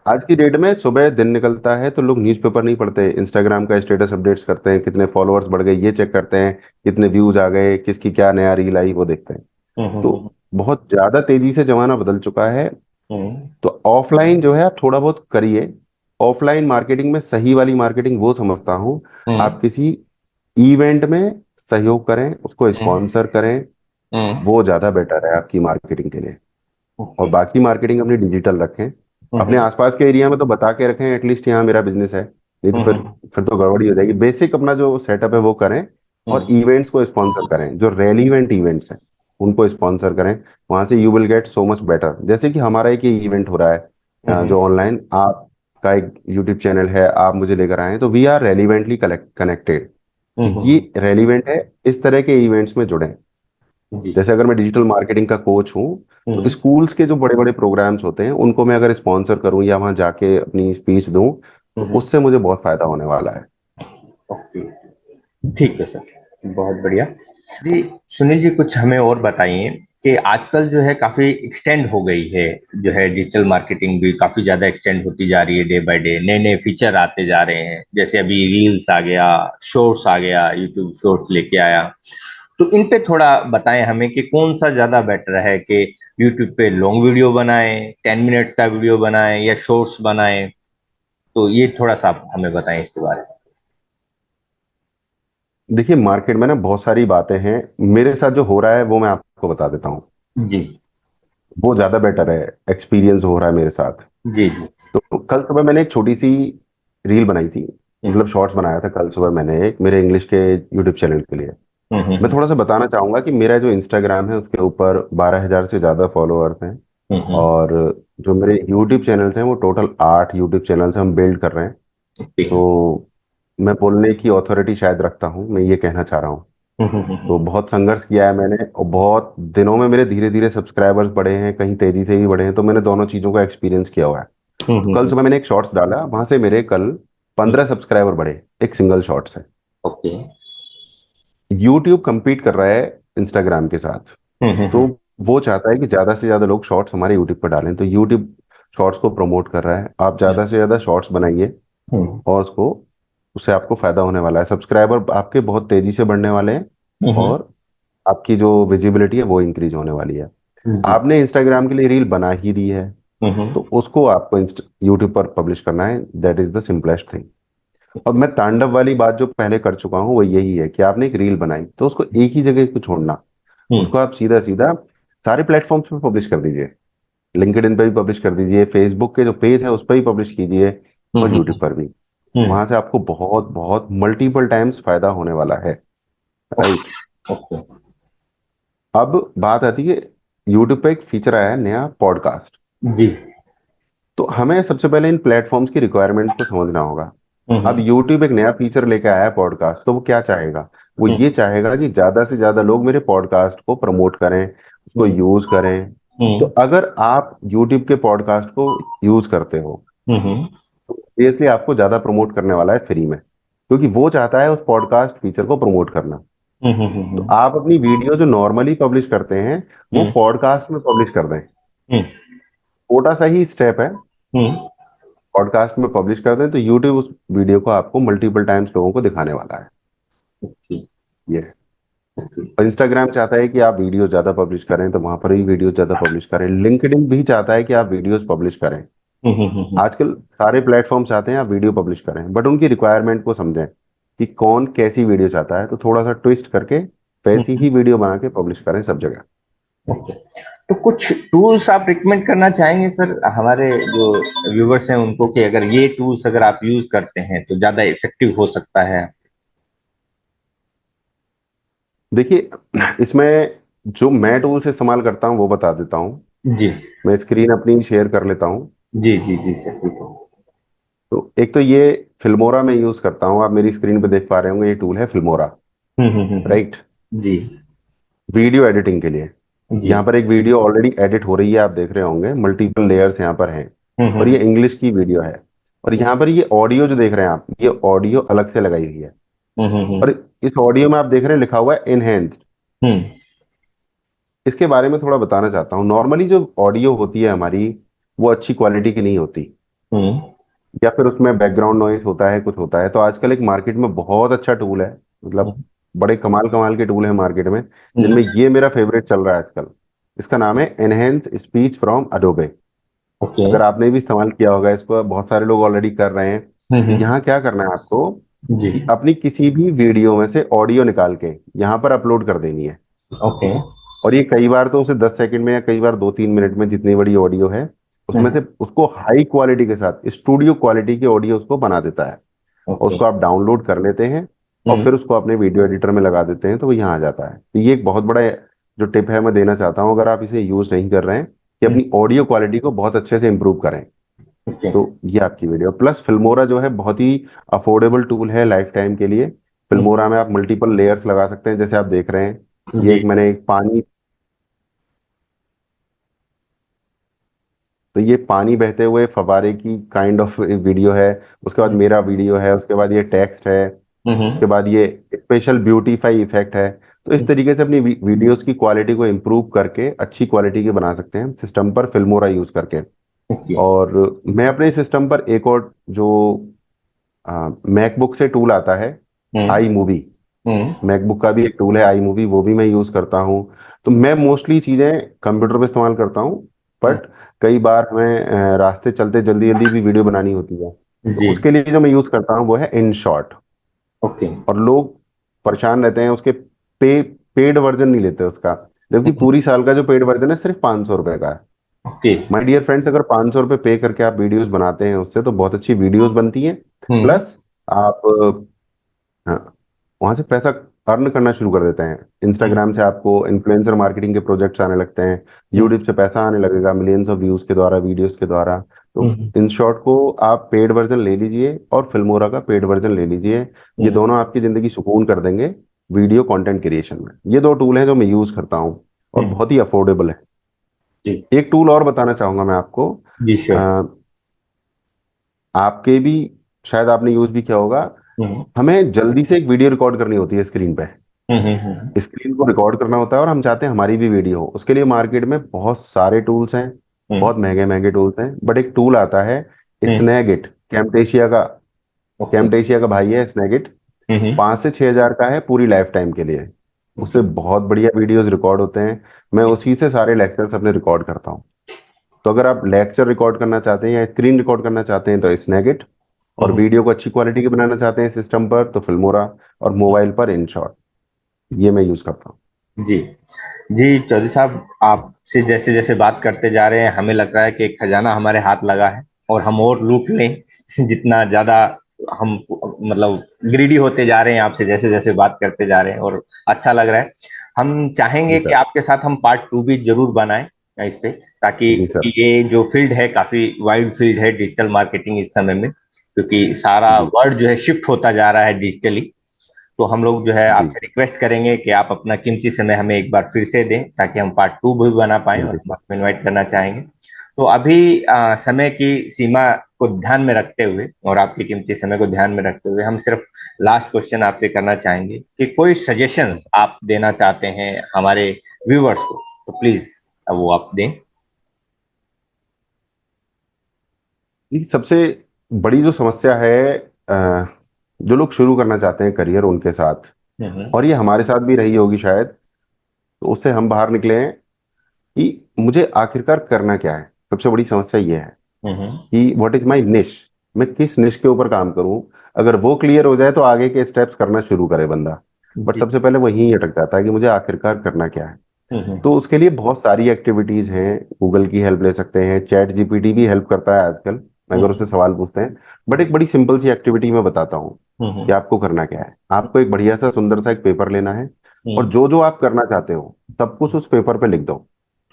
आज की डेट में सुबह दिन निकलता है तो लोग न्यूज़पेपर नहीं पढ़ते, इंस्टाग्राम का स्टेटस अपडेट्स करते हैं, कितने फॉलोअर्स बढ़ गए ये चेक करते हैं, कितने व्यूज आ गए, किसकी क्या नया रील आई वो देखते हैं। तो हम्म बहुत ज्यादा तेजी से जमाना बदल चुका है। हम्म तो ऑफलाइन जो है आप थोड़ा बहुत करिए। ऑफलाइन मार्केटिंग में सही वाली मार्केटिंग वो समझता हूँ, आप हम्म किसी इवेंट में सहयोग करें, उसको हम्म स्पॉन्सर करें, हम्म, वो ज्यादा बेटर है आपकी मार्केटिंग के लिए। और ओके। बाकी मार्केटिंग अपनी डिजिटल रखें। अपने हम्म आसपास के एरिया में तो बता के रखें एटलीस्ट यहाँ मेरा बिजनेस है, नहीं तो फिर हम्म फिर तो गड़बड़ी हो जाएगी। बेसिक अपना जो सेटअप है वो करें, और हम्म इवेंट्स को स्पॉन्सर करें, जो रेलिवेंट इवेंट्स हैं उनको स्पॉन्सर करें। वहां से you will get so much better. जैसे कि हमारा एक ये इवेंट हो रहा है, हम्म जो ऑनलाइन आपका एक यूट्यूब चैनल है, आप मुझे लेकर आए हैं, तो वी आर रेलिवेंटली कनेक्टेड। तो ये हम्म, रेलिवेंट है, इस तरह के इवेंट्स में जुड़ें। जी। जैसे अगर मैं डिजिटल मार्केटिंग का कोच हूँ, तो हम्म स्कूल्स के जो बड़े बड़े प्रोग्राम्स होते हैं उनको मैं अगर स्पॉन्सर करूँ या वहां जाके अपनी स्पीच दूं, तो हम्म, उससे मुझे बहुत फायदा होने वाला है। ओके। ठीक है सर, बहुत बढ़िया। जी, सुनील जी कुछ हमें और बताइए कि आजकल जो है काफी एक्सटेंड हो गई है, जो है डिजिटल मार्केटिंग भी काफी ज्यादा एक्सटेंड होती जा रही है, डे बाय डे नए नए फीचर आते जा रहे हैं, जैसे अभी रील्स आ गया, शॉर्ट्स आ गया, यूट्यूब शॉर्ट्स लेके आया। तो इन पे थोड़ा बताएं हमें कि कौन सा ज्यादा बेटर है, कि यूट्यूब पे लॉन्ग वीडियो बनाएं, 10 मिनट्स का वीडियो बनाएं, या शॉर्ट्स बनाएं? तो ये थोड़ा सा आप हमें बताएं इसके बारे देखिए, मार्केट में ना बहुत सारी बातें हैं। मेरे साथ जो हो रहा है वो मैं आपको बता देता हूँ। में। जी वो ज्यादा बेटर है, एक्सपीरियंस हो रहा है मेरे साथ। जी जी। तो कल सुबह मैंने एक छोटी सी रील बनाई थी, मतलब हम्म शॉर्ट्स बनाया था कल सुबह मैंने एक मेरे इंग्लिश के यूट्यूब चैनल के लिए। मैं हम्म थोड़ा सा बताना चाहूंगा कि मेरा जो इंस्टाग्राम है उसके ऊपर 12,000 से ज्यादा फॉलोअर्स हैं। हम्म, और जो मेरे यूट्यूब चैनल्स हैं वो टोटल 8 यूट्यूब चैनल्स हम बिल्ड कर रहे हैं। ओके। तो मैं बोलने की अथॉरिटी शायद रखता हूँ, मैं ये कहना चाह रहा हूँ। तो बहुत संघर्ष किया है मैंने, और बहुत दिनों में मेरे धीरे धीरे सब्सक्राइबर्स बढ़े हैं, कहीं तेजी से भी बढ़े हैं, तो मैंने दोनों चीजों का एक्सपीरियंस किया हुआ है। तो कल हम्म, सुबह मैंने एक शॉर्ट्स डाला, वहां से मेरे कल 15 सब्सक्राइबर बढ़े, एक सिंगल शॉर्ट से। ओके। यूट्यूब compete कर रहा है इंस्टाग्राम के साथ। तो हम्म वो चाहता है कि ज्यादा से ज्यादा लोग शॉर्ट्स हमारे यूट्यूब पर डालें, तो यूट्यूब शॉर्ट्स को प्रमोट कर रहा है, आप ज्यादा से ज्यादा शॉर्ट्स बनाइए, हम्म और उससे आपको फायदा होने वाला है, सब्सक्राइबर आपके बहुत तेजी से बढ़ने वाले हैं, हम्म, और आपकी जो विजिबिलिटी है वो इंक्रीज होने वाली है। जी। आपने इंस्टाग्राम के लिए रील बना ही दी है, हम्म तो उसको आपको यूट्यूब पर पब्लिश करना है। That is the simplest thing. अब मैं तांडव वाली बात जो पहले कर चुका हूँ वो यही है कि आपने एक रील बनाई तो उसको एक ही जगह क्यों छोड़ना, हम्म उसको आप सीधा सीधा सारे प्लेटफॉर्म्स पे पब्लिश कर दीजिए। लिंक्डइन पे भी पब्लिश कर दीजिए, फेसबुक के जो पेज है उस पर भी पब्लिश कीजिए, और हम्म यूट्यूब पर भी। हम्म, वहां से आपको बहुत बहुत मल्टीपल टाइम्स फायदा होने वाला है। राइट। ओके। अब बात आती है, यूट्यूब पे एक फीचर आया है नया, पॉडकास्ट। जी। तो हमें सबसे पहले इन प्लेटफॉर्म्स की रिक्वायरमेंट्स को समझना होगा। अब हम्म यूट्यूब एक नया फीचर लेके आया है पॉडकास्ट, तो वो क्या चाहेगा? वो ये हम्म चाहेगा कि ज्यादा से ज्यादा लोग मेरे पॉडकास्ट को प्रमोट करें, उसको हम्म यूज करें, तो अगर आप यूट्यूब के पॉडकास्ट को यूज करते हो तो ऑब्वियसली आपको ज्यादा प्रमोट करने वाला है फ्री में, क्योंकि वो चाहता है उस पॉडकास्ट फीचर को प्रमोट करना। तो आप अपनी वीडियो जो नॉर्मली पब्लिश करते हैं वो पॉडकास्ट में पब्लिश कर दें। छोटा सा ही स्टेप है, पॉडकास्ट में पब्लिश कर दें तो यूट्यूब उस वीडियो को आपको मल्टीपल टाइम्स लोगों को दिखाने वाला है। ये और इंस्टाग्राम चाहता है कि आप वीडियो ज्यादा पब्लिश करें तो वहां पर भी वीडियो ज्यादा पब्लिश करें। लिंक्डइन भी चाहता है कि आप वीडियोस पब्लिश करें। आजकल सारे प्लेटफॉर्म चाहते हैं आप वीडियो पब्लिश करें, बट उनकी रिक्वायरमेंट को समझें कि कौन कैसी वीडियो चाहता है, तो थोड़ा सा ट्विस्ट करके वैसी ही वीडियो बना के पब्लिश करें सब जगह। ओके, तो कुछ टूल्स आप रिकमेंड करना चाहेंगे सर हमारे जो व्यूवर्स हैं उनको, कि अगर ये टूल्स अगर आप यूज करते हैं तो ज्यादा इफेक्टिव हो सकता है? देखिए, इसमें जो मैं टूल्स इस्तेमाल करता हूँ वो बता देता हूँ। जी मैं स्क्रीन अपनी शेयर कर लेता हूँ। जी जी जी सर, ठीक है। तो एक तो ये फिल्मोरा में यूज करता हूँ, आप मेरी स्क्रीन पे देख पा रहे होंगे, ये टूल है फिल्मोरा। राइट, जी वीडियो एडिटिंग के लिए। जी। यहाँ पर एक वीडियो ऑलरेडी एडिट हो रही है, आप देख रहे होंगे मल्टीपल लेयर्स यहाँ पर हैं। और ये इंग्लिश की वीडियो है। और यहाँ पर ये ऑडियो जो देख रहे हैं आप, ये ऑडियो अलग से लगाई हुई है। और इस ऑडियो में आप देख रहे हैं लिखा हुआ है इनहेंस्ड। इसके बारे में थोड़ा बताना चाहता हूँ। नॉर्मली जो ऑडियो होती है हमारी वो अच्छी क्वालिटी की नहीं होती, या फिर उसमें बैकग्राउंड नॉइस होता है, कुछ होता है। तो आजकल एक मार्केट में बहुत अच्छा टूल है, मतलब बड़े कमाल कमाल के टूल है मार्केट में, जिनमें ये मेरा फेवरेट चल रहा है आजकल। इसका नाम है enhance speech from Adobe. Okay. अगर आपने भी इस्तेमाल किया होगा इसको, बहुत सारे लोग ऑलरेडी कर रहे हैं। तो यहाँ क्या करना है आपको जी। कि अपनी किसी भी वीडियो में से ऑडियो निकाल के यहाँ पर अपलोड कर देनी है। ओके। और ये कई बार तो उसे 10 सेकंड में, या कई बार 2-3 मिनट में, जितनी बड़ी ऑडियो है उसमें से उसको हाई क्वालिटी के साथ स्टूडियो क्वालिटी की ऑडियो उसको बना देता है। और ओके। उसको आप डाउनलोड कर लेते हैं और फिर उसको अपने वीडियो एडिटर में लगा देते हैं तो वो यहाँ आ जाता है। तो ये एक बहुत बड़ा जो टिप है मैं देना चाहता हूँ, अगर आप इसे यूज नहीं कर रहे हैं, कि अपनी ऑडियो क्वालिटी को बहुत अच्छे से इंप्रूव करें। ओके। तो ये आपकी वीडियो प्लस फिल्मोरा जो है बहुत ही अफोर्डेबल टूल है लाइफ टाइम के लिए। फिल्मोरा में आप मल्टीपल लेयर्स लगा सकते हैं, जैसे आप देख रहे हैं। ये जी। एक मैंने एक पानी, तो ये पानी बहते हुए फवारे की काइंड ऑफ वीडियो है। उसके बाद मेरा वीडियो है, उसके बाद ये टेक्स्ट है, उसके बाद ये स्पेशल ब्यूटीफाई इफेक्ट है। तो इस तरीके से अपनी वीडियोस की क्वालिटी को इम्प्रूव करके अच्छी क्वालिटी के बना सकते हैं सिस्टम पर फिल्मोरा यूज करके। ओके। और मैं अपने सिस्टम पर एक और जो मैकबुक से टूल आता है, आई मूवी। मैकबुक का भी एक टूल है आई मूवी, वो भी मैं यूज करता हूँ। तो मैं मोस्टली चीजें कंप्यूटर पे इस्तेमाल करता हूँ, बट कई बार हमें रास्ते चलते जल्दी जल्दी भी वीडियो बनानी होती है। तो जी। उसके लिए जो मैं यूज करता हूँ वो है इन शॉर्ट। ओके। और लोग परेशान रहते हैं उसके, पेड वर्जन नहीं लेते उसका, जबकि पूरी साल का जो पेड वर्जन है सिर्फ 500 रुपए का है। ओके। माय डियर फ्रेंड्स, अगर 500 रुपये पे करके आप वीडियोस बनाते हैं उससे, तो बहुत अच्छी वीडियोस बनती हैं। प्लस आप हाँ, वहां से पैसा अर्न करना शुरू कर देते हैं। इंस्टाग्राम से आपको इन्फ्लुएंसर मार्केटिंग के प्रोजेक्ट्स आने लगते हैं, यूट्यूब से पैसा आने लगेगा मिलियंस ऑफ व्यूज के द्वारा, वीडियोस के द्वारा। तो इन शॉर्ट को आप पेड वर्जन ले लीजिए और फिल्मोरा का पेड वर्जन ले लीजिए। ये दोनों आपकी जिंदगी सुकून कर देंगे वीडियो कंटेंट क्रिएशन में। ये दो टूल हैं जो मैं यूज करता हूँ और बहुत ही अफोर्डेबल है। जी एक टूल और बताना चाहूंगा मैं आपको। जी श्योर। आपके भी शायद आपने यूज भी किया होगा। हमें जल्दी से एक वीडियो रिकॉर्ड करनी होती है स्क्रीन पे, स्क्रीन को रिकॉर्ड करना होता है और हम चाहते हैं हमारी भी वीडियो हो। उसके लिए मार्केट में बहुत सारे टूल्स हैं, बहुत महंगे महंगे टूल्स हैं, बट एक टूल आता है स्नैगिट, कैम्टेशिया का। ओके। कैम्टेशिया का भाई है स्नैगिट। 5 से 6 हज़ार का है पूरी लाइफ टाइम के लिए। उससे बहुत बढ़िया वीडियोस रिकॉर्ड होते हैं। मैं उसी से सारे लेक्चर्स अपने रिकॉर्ड करता हूँ। तो अगर आप लेक्चर रिकॉर्ड करना चाहते हैं या स्क्रीन रिकॉर्ड करना चाहते हैं तो स्नैगिट, और वीडियो को अच्छी क्वालिटी की बनाना चाहते हैं सिस्टम पर तो फिल्मोरा, और मोबाइल पर इनशॉट। ये मैं यूज करता हूँ। जी जी चौधरी साहब, आपसे जैसे जैसे बात करते जा रहे हैं हमें लग रहा है कि एक खजाना हमारे हाथ लगा है और हम और लूट लें जितना ज्यादा हम मतलब ग्रीडी होते जा रहे हैं आपसे जैसे जैसे बात करते जा रहे हैं, और अच्छा लग रहा है। हम जी चाहेंगे कि सर। आपके साथ हम पार्ट 2 भी जरूर बनाएं इस पे, ताकि जी सर। ये जो फील्ड है काफी वाइड फील्ड है डिजिटल मार्केटिंग इस समय में, क्योंकि सारा जी वर्ल्ड जो है शिफ्ट होता जा रहा है डिजिटली। तो हम लोग जो है जी आपसे रिक्वेस्ट करेंगे कि आप अपना कीमती समय हमें एक बार फिर से दें, ताकि हम पार्ट 2 भी बना पाएं, जी और जी हम आपको इनवाइट करना चाहेंगे। तो अभी समय की सीमा को ध्यान में रखते हुए और आपके कीमती समय को ध्यान में रखते हुए हम सिर्फ लास्ट क्वेश्चन आपसे करना चाहेंगे कि कोई सजेशंस आप देना चाहते हैं हमारे व्यूअर्स को, तो प्लीज वो आप दें। ये सबसे बड़ी जो समस्या है, अ, जो लोग शुरू करना चाहते हैं करियर उनके साथ, हम्म। और ये हमारे साथ भी रही होगी शायद, तो उससे हम बाहर निकले हैं कि मुझे आखिरकार करना क्या है। सबसे बड़ी समस्या ये है हम्म। कि व्हाट इज माय निश, मैं किस निश के ऊपर काम करूं। अगर वो क्लियर हो जाए तो आगे के स्टेप्स करना शुरू करे बंदा। बट जी। सबसे पहले वही अटक जाता है कि मुझे आखिरकार करना क्या है। तो उसके लिए बहुत सारी एक्टिविटीज हैं। गूगल की हेल्प ले सकते हैं, चैट जीपीटी भी हेल्प करता है आजकल, अगर उससे हम्म। सवाल पूछते हैं। बट एक बड़ी सिंपल सी एक्टिविटी मैं बताता हूँ कि हम्म। आपको करना क्या है। आपको एक बढ़िया सा सुंदर सा एक पेपर लेना है, और हम्म। जो जो आप करना चाहते हो सब कुछ उस पेपर पे लिख दो।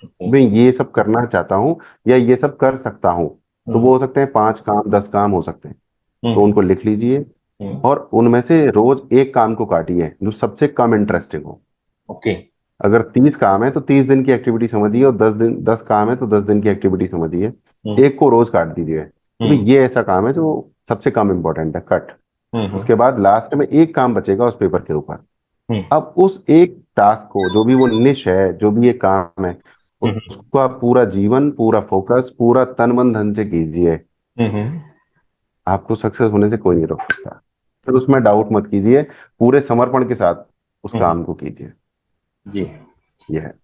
मैं हम्म। ये सब करना चाहता हूँ या ये सब कर सकता हूँ। तो वो हो सकते हैं 5 काम 10 काम हो सकते हैं। तो हम्म। उनको लिख लीजिए, हम्म। और उनमें से रोज एक काम को काटिए जो सबसे कम इंटरेस्टिंग हो। ओके। अगर 30 काम है तो 30 दिन की एक्टिविटी समझिए, और 10 दिन 10 काम है तो 10 दिन की एक्टिविटी समझिए। हम्म। एक को रोज काट दीजिए कि भाई हम्म। ये ऐसा काम है जो सबसे कम इंपॉर्टेंट है, कट। हम्म। उसके बाद लास्ट में एक काम बचेगा उस पेपर के ऊपर। हम्म। अब उस एक टास्क को, जो भी वो निश है, जो भी ये काम है, हम्म। उसको आप पूरा जीवन, पूरा फोकस, पूरा तन मन धन से कीजिए। हम्म। आपको सक्सेस होने से कोई नहीं रोक सकता। फिर उसमें डाउट मत कीजिए, पूरे समर्पण के साथ उस हम्म। काम को कीजिए। जी। ये है।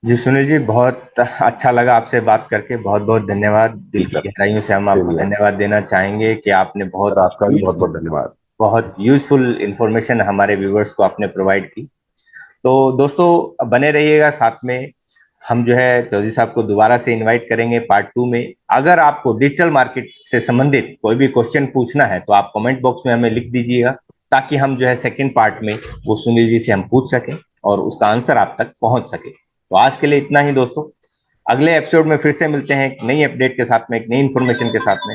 जी सुनील जी, बहुत अच्छा लगा आपसे बात करके, बहुत बहुत धन्यवाद। जी दिल की सर, गहराइयों से हम आपको सेम यार। धन्यवाद देना चाहेंगे कि आपने सर आपका भी बहुत बहुत धन्यवाद। बहुत यूजफुल इंफॉर्मेशन हमारे व्यूवर्स को आपने प्रोवाइड की। तो दोस्तों बने रहिएगा साथ में। हम जो है चौधरी साहब को दोबारा से इनवाइट करेंगे पार्ट 2 में। अगर आपको डिजिटल मार्केट से संबंधित कोई भी क्वेश्चन पूछना है तो आप कमेंट बॉक्स में हमें लिख दीजिएगा, ताकि हम जो है सेकंड पार्ट में वो सुनील जी से हम पूछ सकें और उसका आंसर आप तक पहुंच सके। तो आज के लिए इतना ही दोस्तों। अगले एपिसोड में फिर से मिलते हैं एक नई अपडेट के साथ में, एक नई इन्फॉर्मेशन के साथ में।